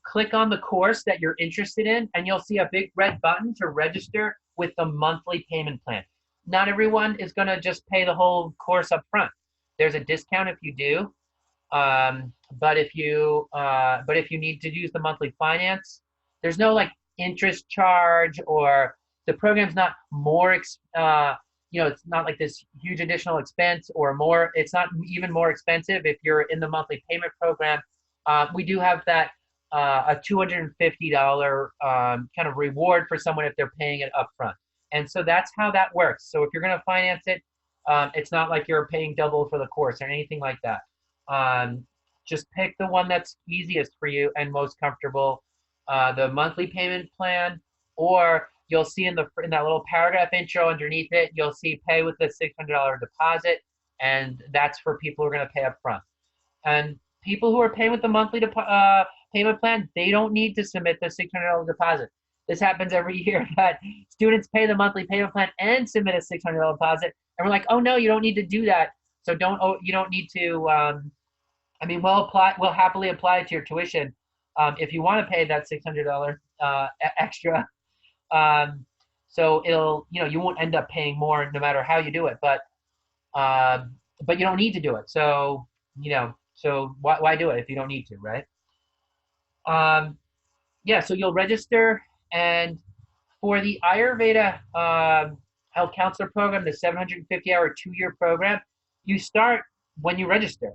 click on the course that you're interested in, and you'll see a big red button to register with the monthly payment plan. Not everyone is going to just pay the whole course up front. There's a discount if you do, but if you need to use the monthly finance, there's no like interest charge, or the program's not more it's not like this huge additional expense or more. It's not even more expensive if you're in the monthly payment program. We do have that a $250 kind of reward for someone if they're paying it up front. And so that's how that works. So if you're going to finance it, it's not like you're paying double for the course or anything like that. Just pick the one that's easiest for you and most comfortable, the monthly payment plan, or you'll see in that little paragraph intro underneath it, you'll see pay with the $600 deposit, and that's for people who are going to pay up front. And people who are paying with the monthly payment plan, they don't need to submit the $600 deposit. This happens every year, that students pay the monthly payment plan and submit a $600 deposit, and we're like, oh no, you don't need to do that. So you don't need to. We'll happily apply it to your tuition if you want to pay that $600 extra. So you won't end up paying more no matter how you do it, but you don't need to do it. So why do it if you don't need to, right? So you'll register, and for the Ayurveda Health Counselor Program, the 750-hour 2-year program, you start when you register.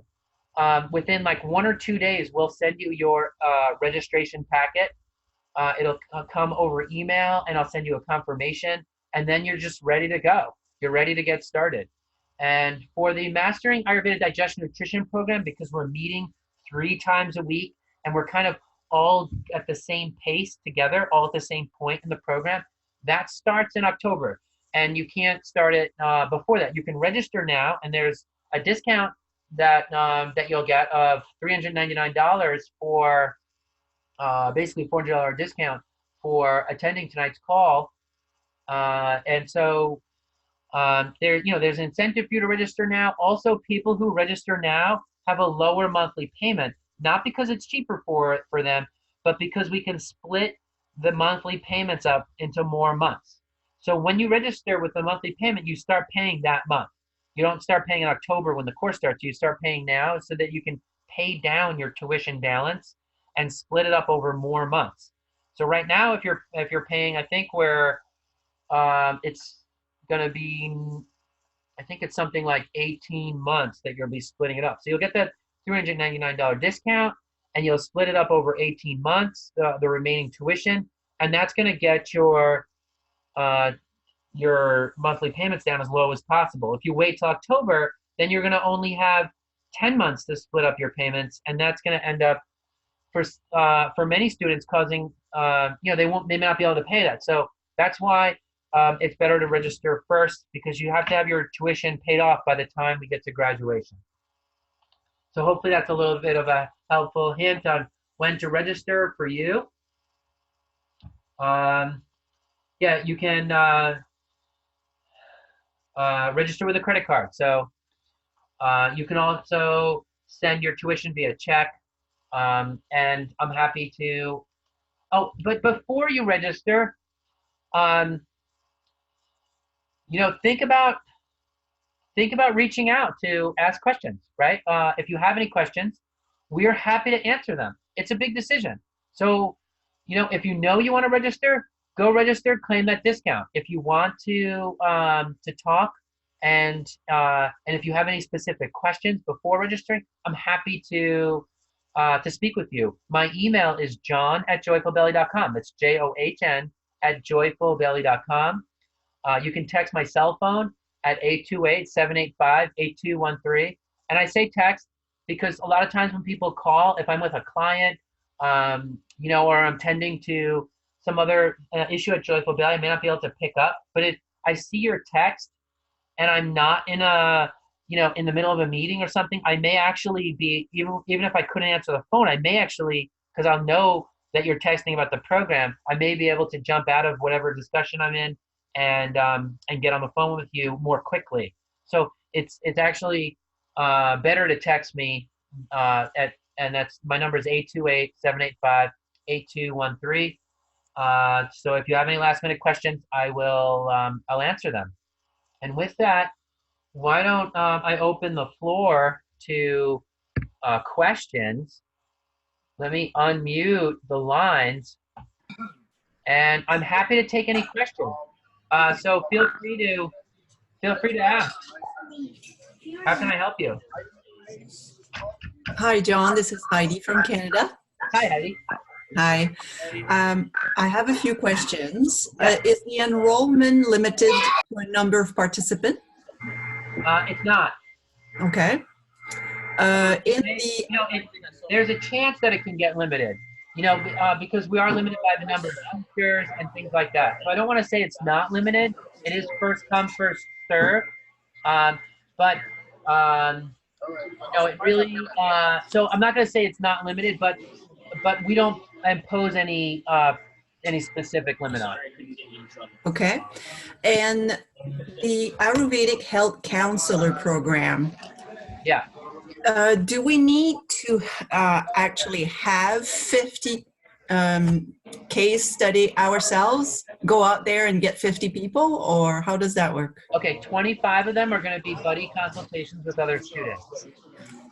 Within like 1 or 2 days, we'll send you your registration packet. It'll come over email, and I'll send you a confirmation, and then you're just ready to go. You're ready to get started. And for the Mastering Ayurveda Digestion Nutrition program, because we're meeting 3 times a week, and we're kind of all at the same pace together, all at the same point in the program, that starts in October. And you can't start it before that. You can register now, and there's a discount that you'll get of $399 for basically $400 discount for attending tonight's call. And so there's an incentive for you to register now. Also, people who register now have a lower monthly payment, not because it's cheaper for them, but because we can split the monthly payments up into more months. So when you register with the monthly payment, you start paying that month. You don't start paying in October when the course starts. You start paying now so that you can pay down your tuition balance and split it up over more months. So right now, if you're paying, I think it's going to be, I think it's something like 18 months that you'll be splitting it up. So you'll get that $399 discount, and you'll split it up over 18 months, the remaining tuition, and that's going to get your monthly payments down as low as possible. If you wait till October, then you're going to only have 10 months to split up your payments, and that's going to end up for many students causing they may not be able to pay that. So that's why it's better to register first, because you have to have your tuition paid off by the time we get to graduation. So hopefully that's a little bit of a helpful hint on when to register for you. You can register with a credit card. So you can also send your tuition via check, and I'm happy to. Oh, but before you register, think about reaching out to ask questions, right? If you have any questions, we are happy to answer them. It's a big decision. So, if you want to register, go register, claim that discount. If you want to talk, and if you have any specific questions before registering, I'm happy to speak with you. My email is john@joyfulbelly.com. That's JOHN at joyfulbelly.com. You can text my cell phone at 828-785-8213. And I say text because a lot of times when people call, if I'm with a client, or I'm tending to some other issue at Joyful Belly, I may not be able to pick up. But if I see your text and I'm not in in the middle of a meeting or something, I may actually be, even if I couldn't answer the phone, I may actually, because I'll know that you're texting about the program, I may be able to jump out of whatever discussion I'm in and get on the phone with you more quickly. So it's actually better to text me and that's my number is 828-785-8213. So if you have any last minute questions, I'll answer them. And with that, why don't I open the floor to questions? Let me unmute the lines, and I'm happy to take any questions. So feel free to ask. How can I help you? Hi, John. This is Heidi from Canada. Hi, Heidi. Hi. I have a few questions. Is the enrollment limited to a number of participants? It's not. Okay. There's a chance that it can get limited, because we are limited by the number of boosters and things like that. So I don't want to say it's not limited. It is first come, first serve. But it really. So I'm not going to say it's not limited, but we don't impose any specific limit on it. Okay. And the Ayurvedic Health Counselor Program. Yeah. Do we need to actually have 50 case study ourselves, go out there and get 50 people, or how does that work? Okay, 25 of them are going to be buddy consultations with other students.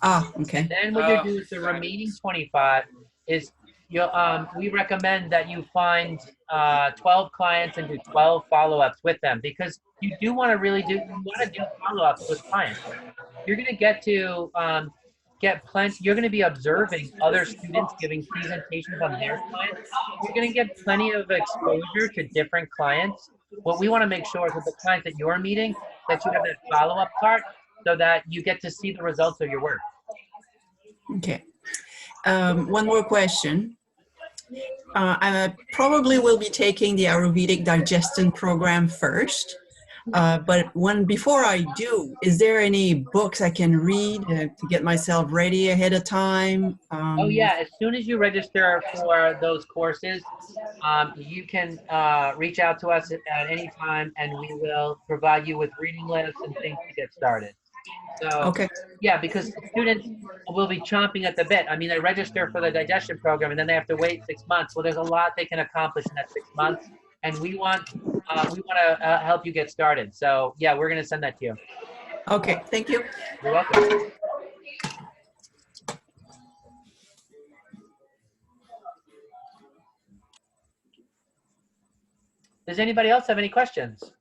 Ah, okay. Then what you do with the remaining 25 is we recommend that you find 12 clients and do 12 follow-ups with them, because you want to do follow-ups with clients. You're going to get plenty. You're going to be observing other students giving presentations on their clients. You're going to get plenty of exposure to different clients. What we want to make sure is that the clients that you're meeting, that you have that follow-up part, so that you get to see the results of your work. Okay. One more question. I probably will be taking the Ayurvedic Digestion program first. But before I do, is there any books I can read to get myself ready ahead of time? Oh yeah, as soon as you register for those courses, you can reach out to us at any time, and we will provide you with reading lists and things to get started. So, okay. Yeah, because students will be chomping at the bit. I mean, they register for the digestion program, and then they have to wait 6 months. Well, there's a lot they can accomplish in that 6 months, and we want to help you get started. So, yeah, we're going to send that to you. Okay, thank you. You're welcome. Does anybody else have any questions?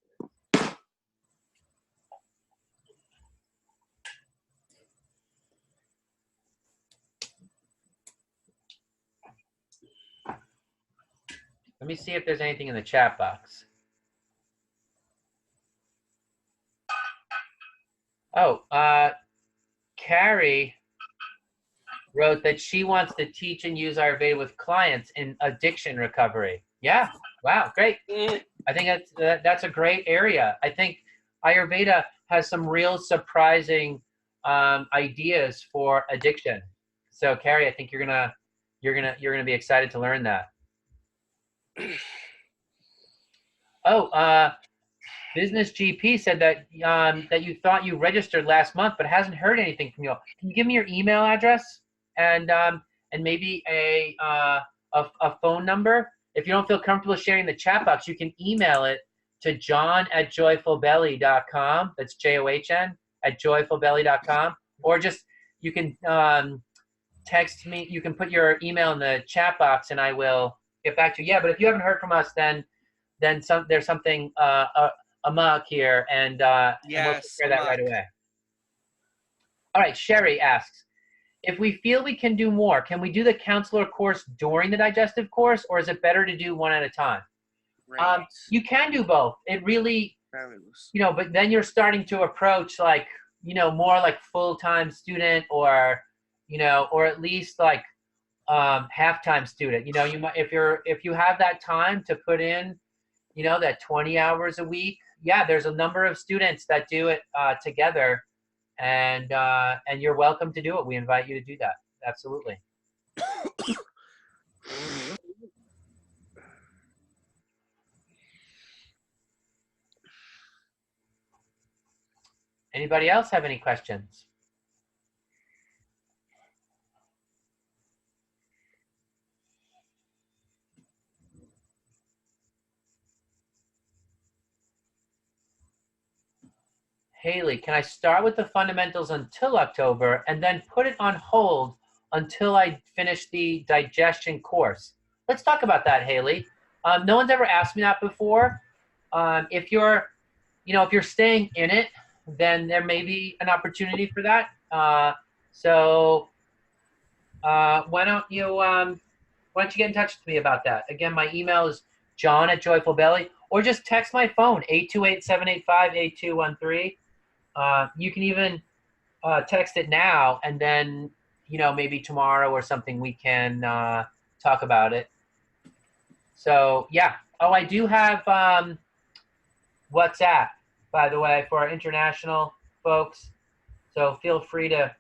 Let me see if there's anything in the chat box. Oh, Carrie wrote that she wants to teach and use Ayurveda with clients in addiction recovery. Yeah, wow, great. I think that's a great area. I think Ayurveda has some real surprising ideas for addiction. So, Carrie, I think you're gonna be excited to learn that. Oh, Business GP said that that you thought you registered last month, but hasn't heard anything from you. Can you give me your email address and maybe a phone number? If you don't feel comfortable sharing the chat box, you can email it to john@joyfulbelly.com. That's JOHN @joyfulbelly.com, or just you can text me. You can put your email in the chat box, and I will get back to you. Yeah, but if you haven't heard from us, then then there's something amok here, and we'll take care of that right away. All right, Sherry asks, if we feel we can do more, can we do the counselor course during the digestive course, or is it better to do one at a time? Right. You can do both. It really, Fabulous. you know, but then you're starting to approach like, you know, more like full-time student, or, you know, or at least like half-time student. You know, you might, if you have that time to put in, you know, that 20 hours a week, yeah, there's a number of students that do it together, and you're welcome to do it. We invite you to do that. Absolutely. Anybody else have any questions? Haley, can I start with the fundamentals until October and then put it on hold until I finish the digestion course? Let's talk about that, Haley. No one's ever asked me that before. If you're staying in it, then there may be an opportunity for that. So why don't you get in touch with me about that? Again, my email is john@joyfulbelly, or just text my phone, 828-785-8213. You can even text it now, and then, you know, maybe tomorrow or something we can talk about it. So yeah. Oh, I do have WhatsApp, by the way, for our international folks. So feel free to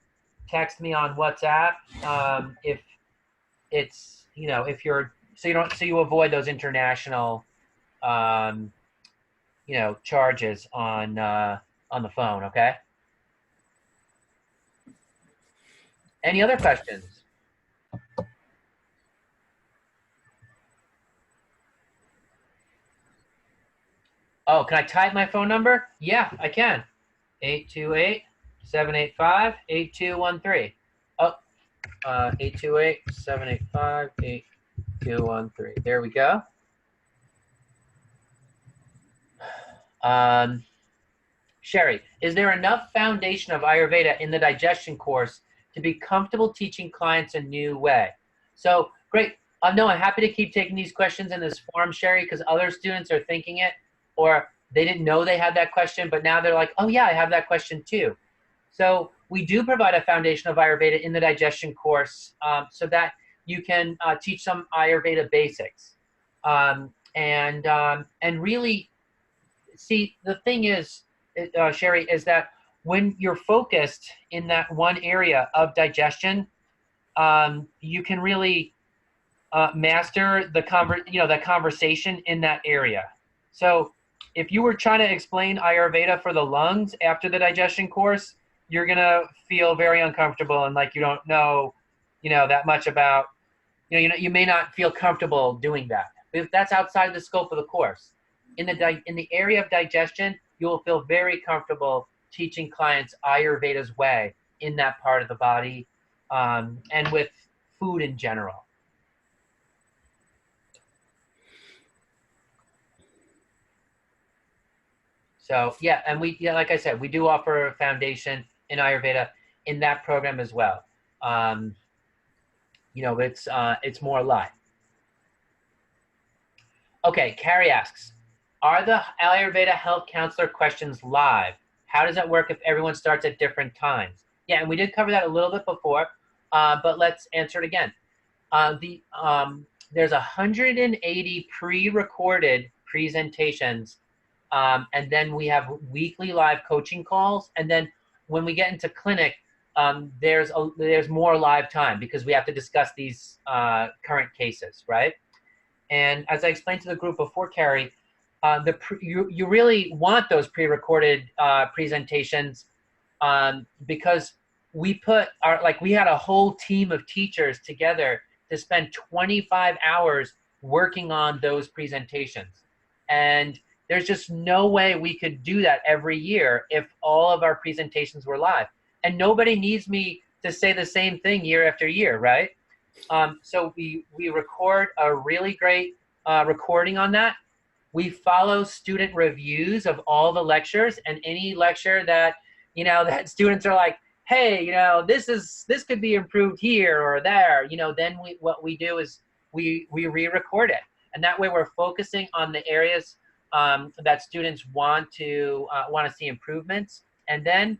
text me on WhatsApp if it's, you know, if you're, so you avoid those international you know, charges on the phone. Okay. Any other questions? Oh, can I type my phone number? Yeah, I can. 828-785-8213. Oh, 828-785-8213. There we go. Sherry, is there enough foundation of Ayurveda in the digestion course to be comfortable teaching clients a new way? So great. No, I'm happy to keep taking these questions in this forum, Sherry, because other students are thinking it, or they didn't know they had that question, but now they're like, oh yeah, I have that question too. So we do provide a foundation of Ayurveda in the digestion course, so that you can teach some Ayurveda basics. And really, see, the thing is, Sherry, is that when you're focused in that one area of digestion, you can really master the conversation in that area. So if you were trying to explain Ayurveda for the lungs after the digestion course, you're gonna feel very uncomfortable and like you don't know, you know, that much about, you may not feel comfortable doing that. If that's outside the scope of the course, in the area of digestion, you will feel very comfortable teaching clients Ayurveda's way in that part of the body, and with food in general. So yeah, and like I said, we do offer a foundation in Ayurveda in that program as well. You know, it's more live. Okay, Carrie asks, are the Ayurveda health counselor questions live? How does that work if everyone starts at different times? Yeah, and we did cover that a little bit before, but let's answer it again. There's 180 pre-recorded presentations, and then we have weekly live coaching calls, and then when we get into clinic, there's more live time because we have to discuss these current cases, right? And as I explained to the group before, Carrie, you really want those pre-recorded presentations, because we had a whole team of teachers together to spend 25 hours working on those presentations. And there's just no way we could do that every year if all of our presentations were live. And nobody needs me to say the same thing year after year, right? So we record a really great recording on that, we follow student reviews of all the lectures, and any lecture that, you know, that students are like, hey, you know, this could be improved here or there, you know, then what we do is we re-record it. And that way we're focusing on the areas that students want to see improvements. And then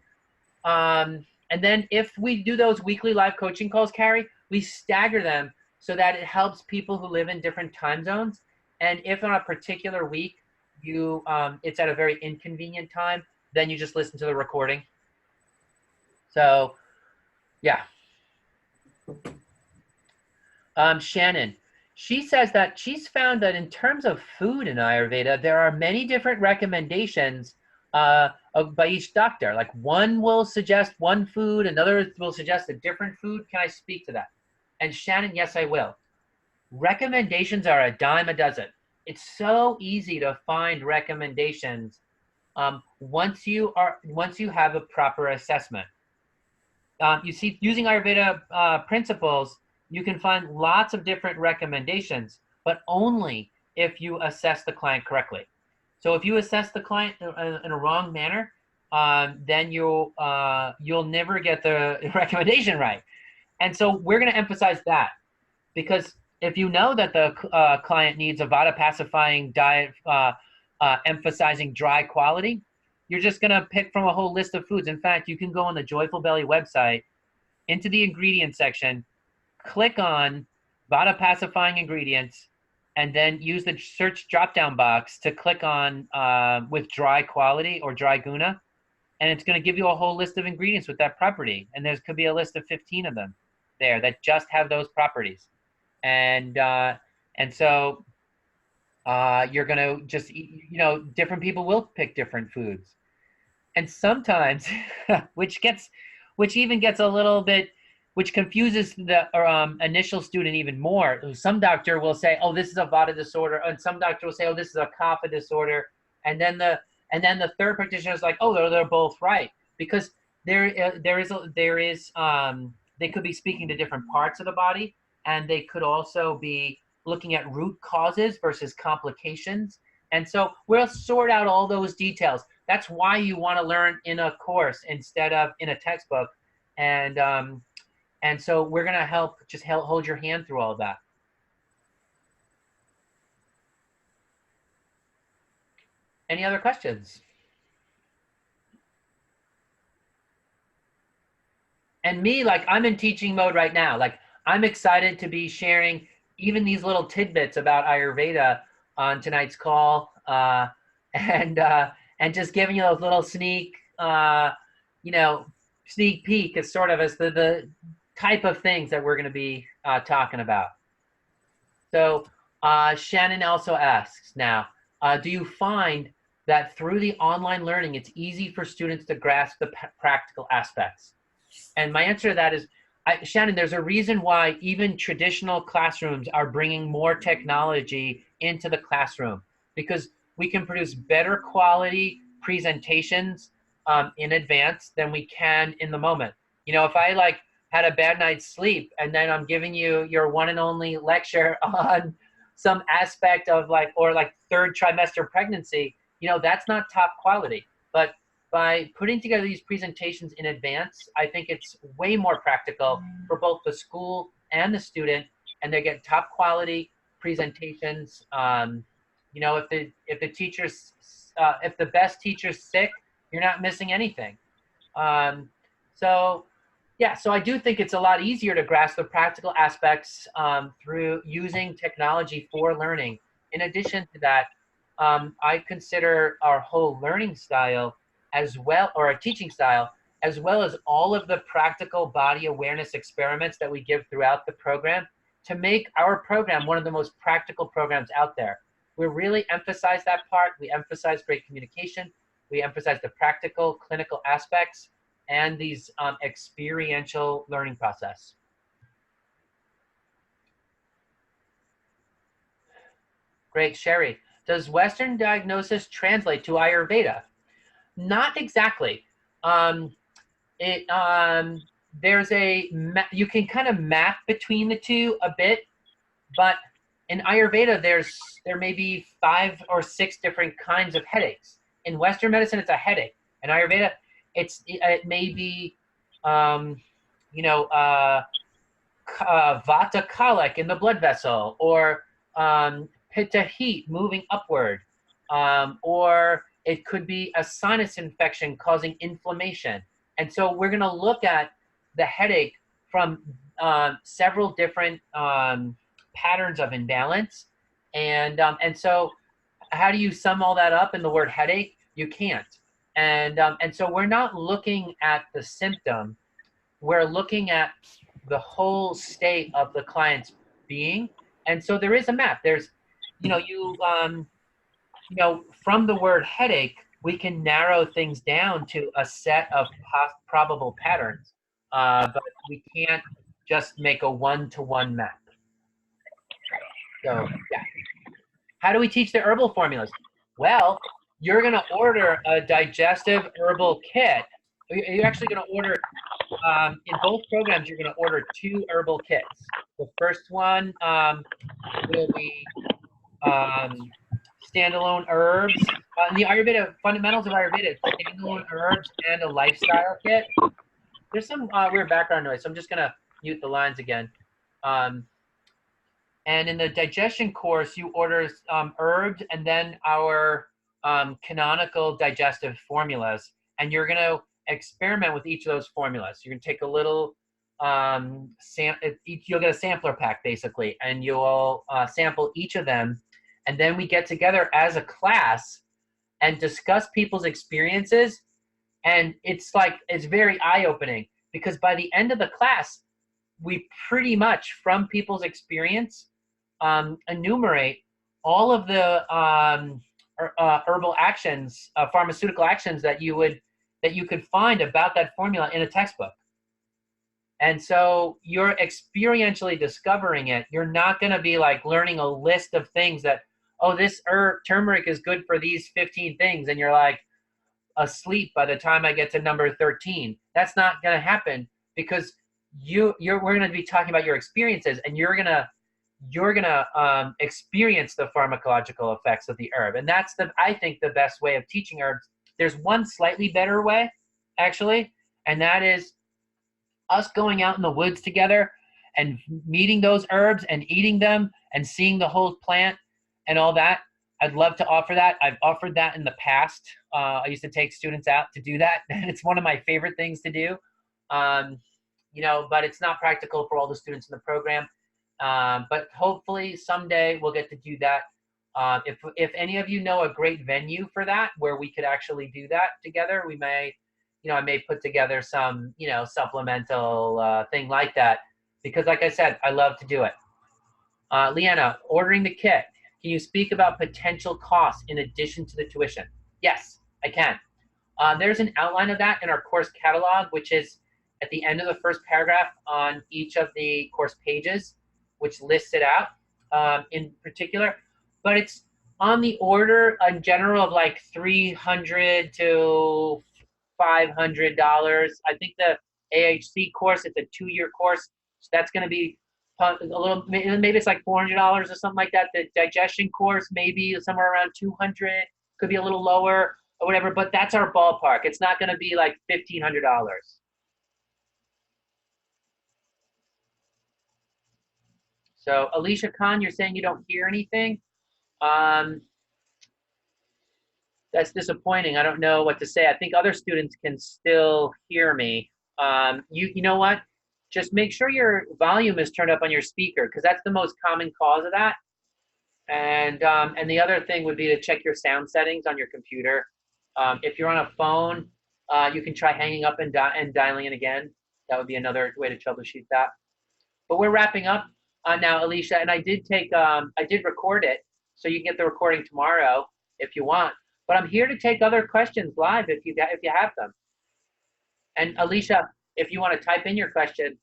if we do those weekly live coaching calls, Carrie, we stagger them so that it helps people who live in different time zones. And if on a particular week you it's at a very inconvenient time, then you just listen to the recording. So, yeah. Shannon, she says that she's found that in terms of food in Ayurveda, there are many different recommendations by each doctor. Like one will suggest one food, another will suggest a different food. Can I speak to that? And Shannon, yes, I will. Recommendations are a dime a dozen. It's so easy to find recommendations once you have a proper assessment. You see, using Ayurveda principles, you can find lots of different recommendations, but only if you assess the client correctly. So if you assess the client in a wrong manner, then you'll never get the recommendation right. And so we're going to emphasize that, because if you know that the client needs a Vata pacifying diet emphasizing dry quality, you're just going to pick from a whole list of foods. In fact, you can go on the Joyful Belly website, into the ingredient section, click on Vata pacifying ingredients, and then use the search drop-down box to click on with dry quality or dry guna, and it's going to give you a whole list of ingredients with that property. And there could be a list of 15 of them there that just have those properties. And so you're going to just, you know, different people will pick different foods. And sometimes, which even gets a little bit, which confuses the initial student even more. Some doctor will say, oh, this is a Vata disorder. And some doctor will say, oh, this is a Kapha disorder. And then the third practitioner is like, oh, they're both right. Because they could be speaking to different parts of the body, and they could also be looking at root causes versus complications. And so we'll sort out all those details. That's why you want to learn in a course instead of in a textbook. And so we're going to help hold your hand through all of that. Any other questions? And me, like, I'm in teaching mode right now. Like, I'm excited to be sharing even these little tidbits about Ayurveda on tonight's call, and just giving you those little sneak peek as sort of as the type of things that we're going to be talking about. So Shannon also asks now, do you find that through the online learning, it's easy for students to grasp the practical aspects? And my answer to that is, Shannon, there's a reason why even traditional classrooms are bringing more technology into the classroom, because we can produce better quality presentations in advance than we can in the moment. You know, if I like had a bad night's sleep and then I'm giving you your one and only lecture on some aspect of like third trimester pregnancy, you know, that's not top quality. But by putting together these presentations in advance, I think it's way more practical for both the school and the student, and they get top quality presentations. You know, if the teacher's if the best teacher's sick, you're not missing anything. So I do think it's a lot easier to grasp the practical aspects through using technology for learning. In addition to that, I consider our whole learning style as well, or a teaching style, as well as all of the practical body awareness experiments that we give throughout the program, to make our program one of the most practical programs out there. We really emphasize that part. We emphasize great communication. We emphasize the practical clinical aspects and these experiential learning process. Great, Sherry. Does Western diagnosis translate to Ayurveda? Not exactly. There's you can kind of map between the two a bit, but in Ayurveda, there may be 5 or 6 different kinds of headaches. In Western medicine, it's a headache. In Ayurveda, it may be, you know, vata colic in the blood vessel, or pitta heat moving upward, or it could be a sinus infection causing inflammation. And so we're going to look at the headache from several different patterns of imbalance. And so how do you sum all that up in the word headache? You can't. And so we're not looking at the symptom. We're looking at the whole state of the client's being. And so there is a map. There's, from the word headache, we can narrow things down to a set of probable patterns, but we can't just make a one-to-one map. So, yeah. How do we teach the herbal formulas? Well, you're going to order a digestive herbal kit. You're actually going to order, in both programs, you're going to order 2 herbal kits. The first one will be standalone herbs. The Ayurveda Fundamentals of Ayurveda, standalone herbs and a lifestyle kit. There's some weird background noise, so I'm just going to mute the lines again. And in the digestion course, you order herbs and then our canonical digestive formulas. And you're going to experiment with each of those formulas. You're going to take a little, you'll get a sampler pack basically, and you'll sample each of them. And then we get together as a class and discuss people's experiences. And it's very eye-opening, because by the end of the class, we pretty much, from people's experience, enumerate all of the herbal actions, pharmaceutical actions that you could find about that formula in a textbook. And so you're experientially discovering it. You're not going to be learning a list of things that, oh, this turmeric is good for these 15 things, and you're asleep by the time I get to number 13. That's not going to happen, because we're going to be talking about your experiences, and you're gonna experience the pharmacological effects of the herb. And that's I think the best way of teaching herbs. There's one slightly better way, actually, and that is us going out in the woods together and meeting those herbs and eating them and seeing the whole plant and all that. I'd love to offer that. I've offered that in the past. I used to take students out to do that, and it's one of my favorite things to do. But it's not practical for all the students in the program. But hopefully someday we'll get to do that. If any of you know a great venue for that, where we could actually do that together, we may, I may put together some, supplemental thing like that, because like I said, I love to do it. Leanna, ordering the kit. Can you speak about potential costs in addition to the tuition? Yes, I can. There's an outline of that in our course catalog, which is at the end of the first paragraph on each of the course pages, which lists it out in particular. But it's on the order in general of $300 to $500. I think the AHC course, it's a 2-year course, so that's going to be a little, maybe it's $400 or something like that. The digestion course maybe somewhere around 200, could be a little lower or whatever, but that's our ballpark. It's not going to be $1,500. So Alicia Khan, you're saying you don't hear anything? That's disappointing. I don't know what to say. I think other students can still hear me. You know what? Just make sure your volume is turned up on your speaker, because that's the most common cause of that. And the other thing would be to check your sound settings on your computer. If you're on a phone, you can try hanging up and dialing in again. That would be another way to troubleshoot that. But we're wrapping up now, Alicia, and I did record it, so you can get the recording tomorrow if you want. But I'm here to take other questions live if you have them. And Alicia, if you want to type in your question,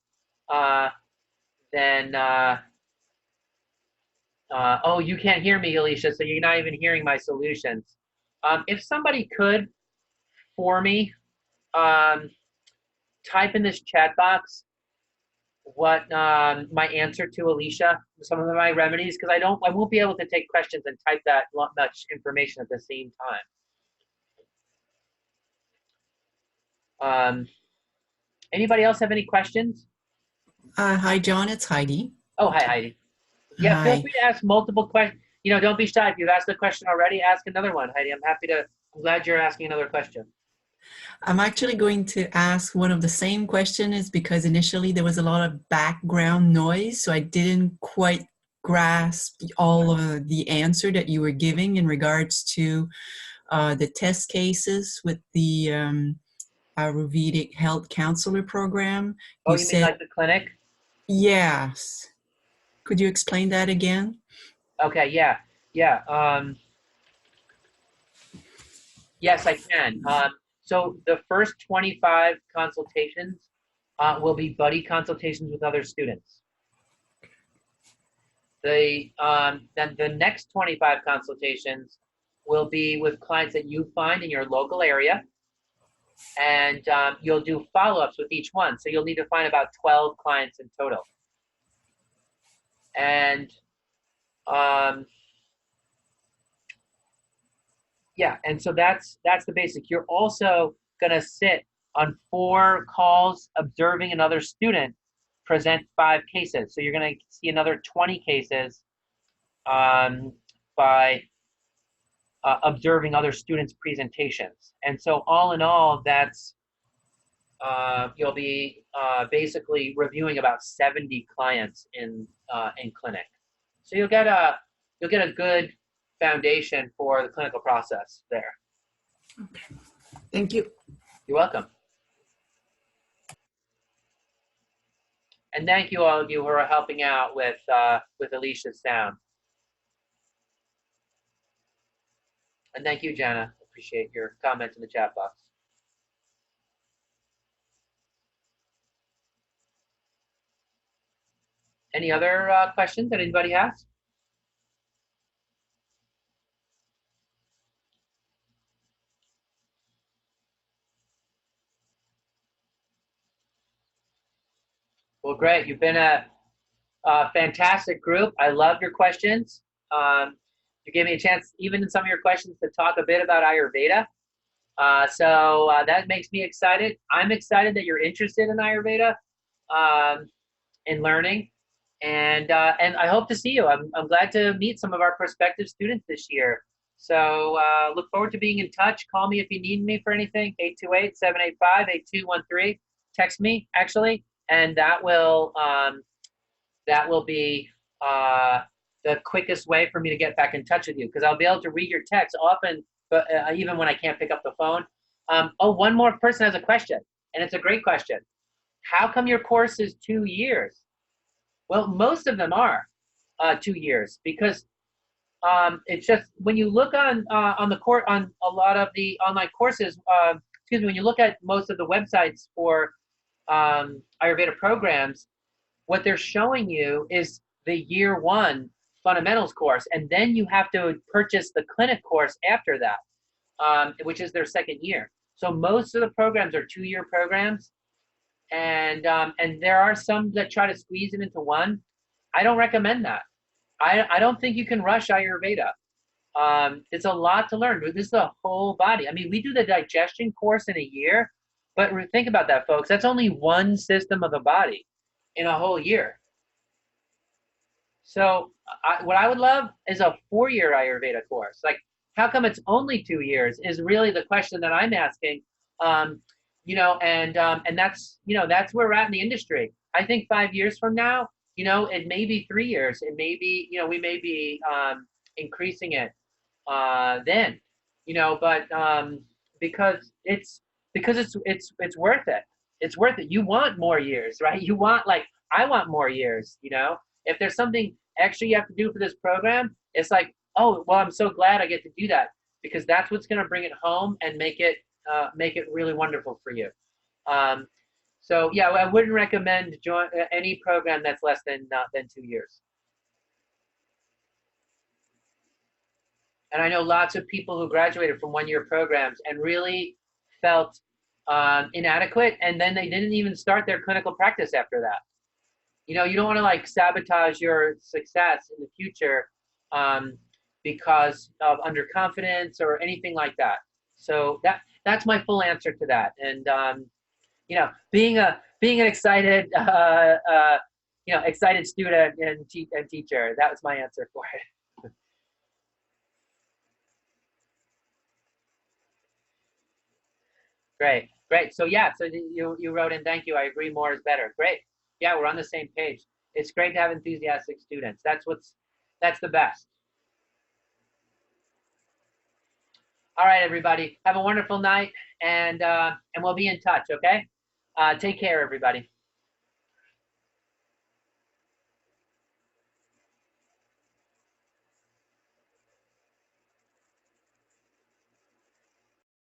then oh, you can't hear me, Alicia, so you're not even hearing my solutions. If somebody could, for me, type in this chat box my answer to Alicia, some of my remedies, because I won't be able to take questions and type that much information at the same time. Anybody else have any questions? Hi, John. It's Heidi. Oh, hi, Heidi. Yeah, feel Hi. free to ask multiple questions. Don't be shy. If you've asked a question already, ask another one, Heidi. I'm glad you're asking another question. I'm actually going to ask one of the same questions because initially there was a lot of background noise, so I didn't quite grasp all of the answer that you were giving in regards to the test cases with the Ayurvedic Health Counselor Program. Oh, You you mean said, like the clinic? yes. Could you explain that again? Okay, yeah, yeah. Yes, I can. So the first 25 consultations will be buddy consultations with other students. Then the next 25 consultations will be with clients that you find in your local area, and you'll do follow-ups with each one. So you'll need to find about 12 clients in total. And yeah, and so that's the basic. You're also gonna sit on 4 calls observing another student present 5 cases. So you're gonna see another 20 cases by observing other students' presentations. And so all in all, that's you'll be basically reviewing about 70 clients in clinic. So you'll get a good foundation for the clinical process there. Okay. Thank you. You're welcome. And thank you all of you who are helping out with Alicia's sound. And thank you, Jana. Appreciate your comments in the chat box. Any other questions that anybody has? Well, great. You've been a fantastic group. I love your questions. You gave me a chance, even in some of your questions, to talk a bit about Ayurveda. So that makes me excited. I'm excited that you're interested in Ayurveda, in learning, and I hope to see you. I'm glad to meet some of our prospective students this year. So look forward to being in touch. Call me if you need me for anything, 828-785-8213. Text me, actually, and that will be the quickest way for me to get back in touch with you, because I'll be able to read your text often, but even when I can't pick up the phone. Oh, one more person has a question, and it's a great question. How come your course is 2 years? Well, most of them are 2 years, because it's just when you look on the court on a lot of the online courses. Excuse me, when you look at most of the websites for Ayurveda programs, what they're showing you is the year 1 fundamentals course, and then you have to purchase the clinic course after that, which is their second year. So most of the programs are 2-year programs, and there are some that try to squeeze it into one. I don't recommend that. I don't think you can rush Ayurveda. It's a lot to learn. This is a whole body. I mean, we do the digestion course in a year, but think about that, folks. That's only one system of the body in a whole year. So what I would love is a 4-year Ayurveda course. Like, how come it's only 2 years is really the question that I'm asking. And that's, that's where we're at in the industry. I think 5 years from now, it may be 3 years. It may be, we may be increasing it then, but because it's worth it. It's worth it. You want more years, right? You want, like, I want more years, If there's something extra you have to do for this program, it's like, oh, well, I'm so glad I get to do that, because that's what's going to bring it home and make it really wonderful for you. So yeah, I wouldn't recommend join any program that's less than 2 years. And I know lots of people who graduated from 1-year programs and really felt inadequate, and then they didn't even start their clinical practice after that. you know, you don't want to like sabotage your success in the future because of underconfidence or anything like that. So that's my full answer to that. And you know, being an excited you know, excited student and teacher, that was my answer for it. Great, great. So yeah, so you wrote in, thank you. I agree, more is better. Great. Yeah, we're on the same page. It's great to have enthusiastic students. That's the best. All right, everybody. Have a wonderful night, and we'll be in touch. Okay. Take care, everybody.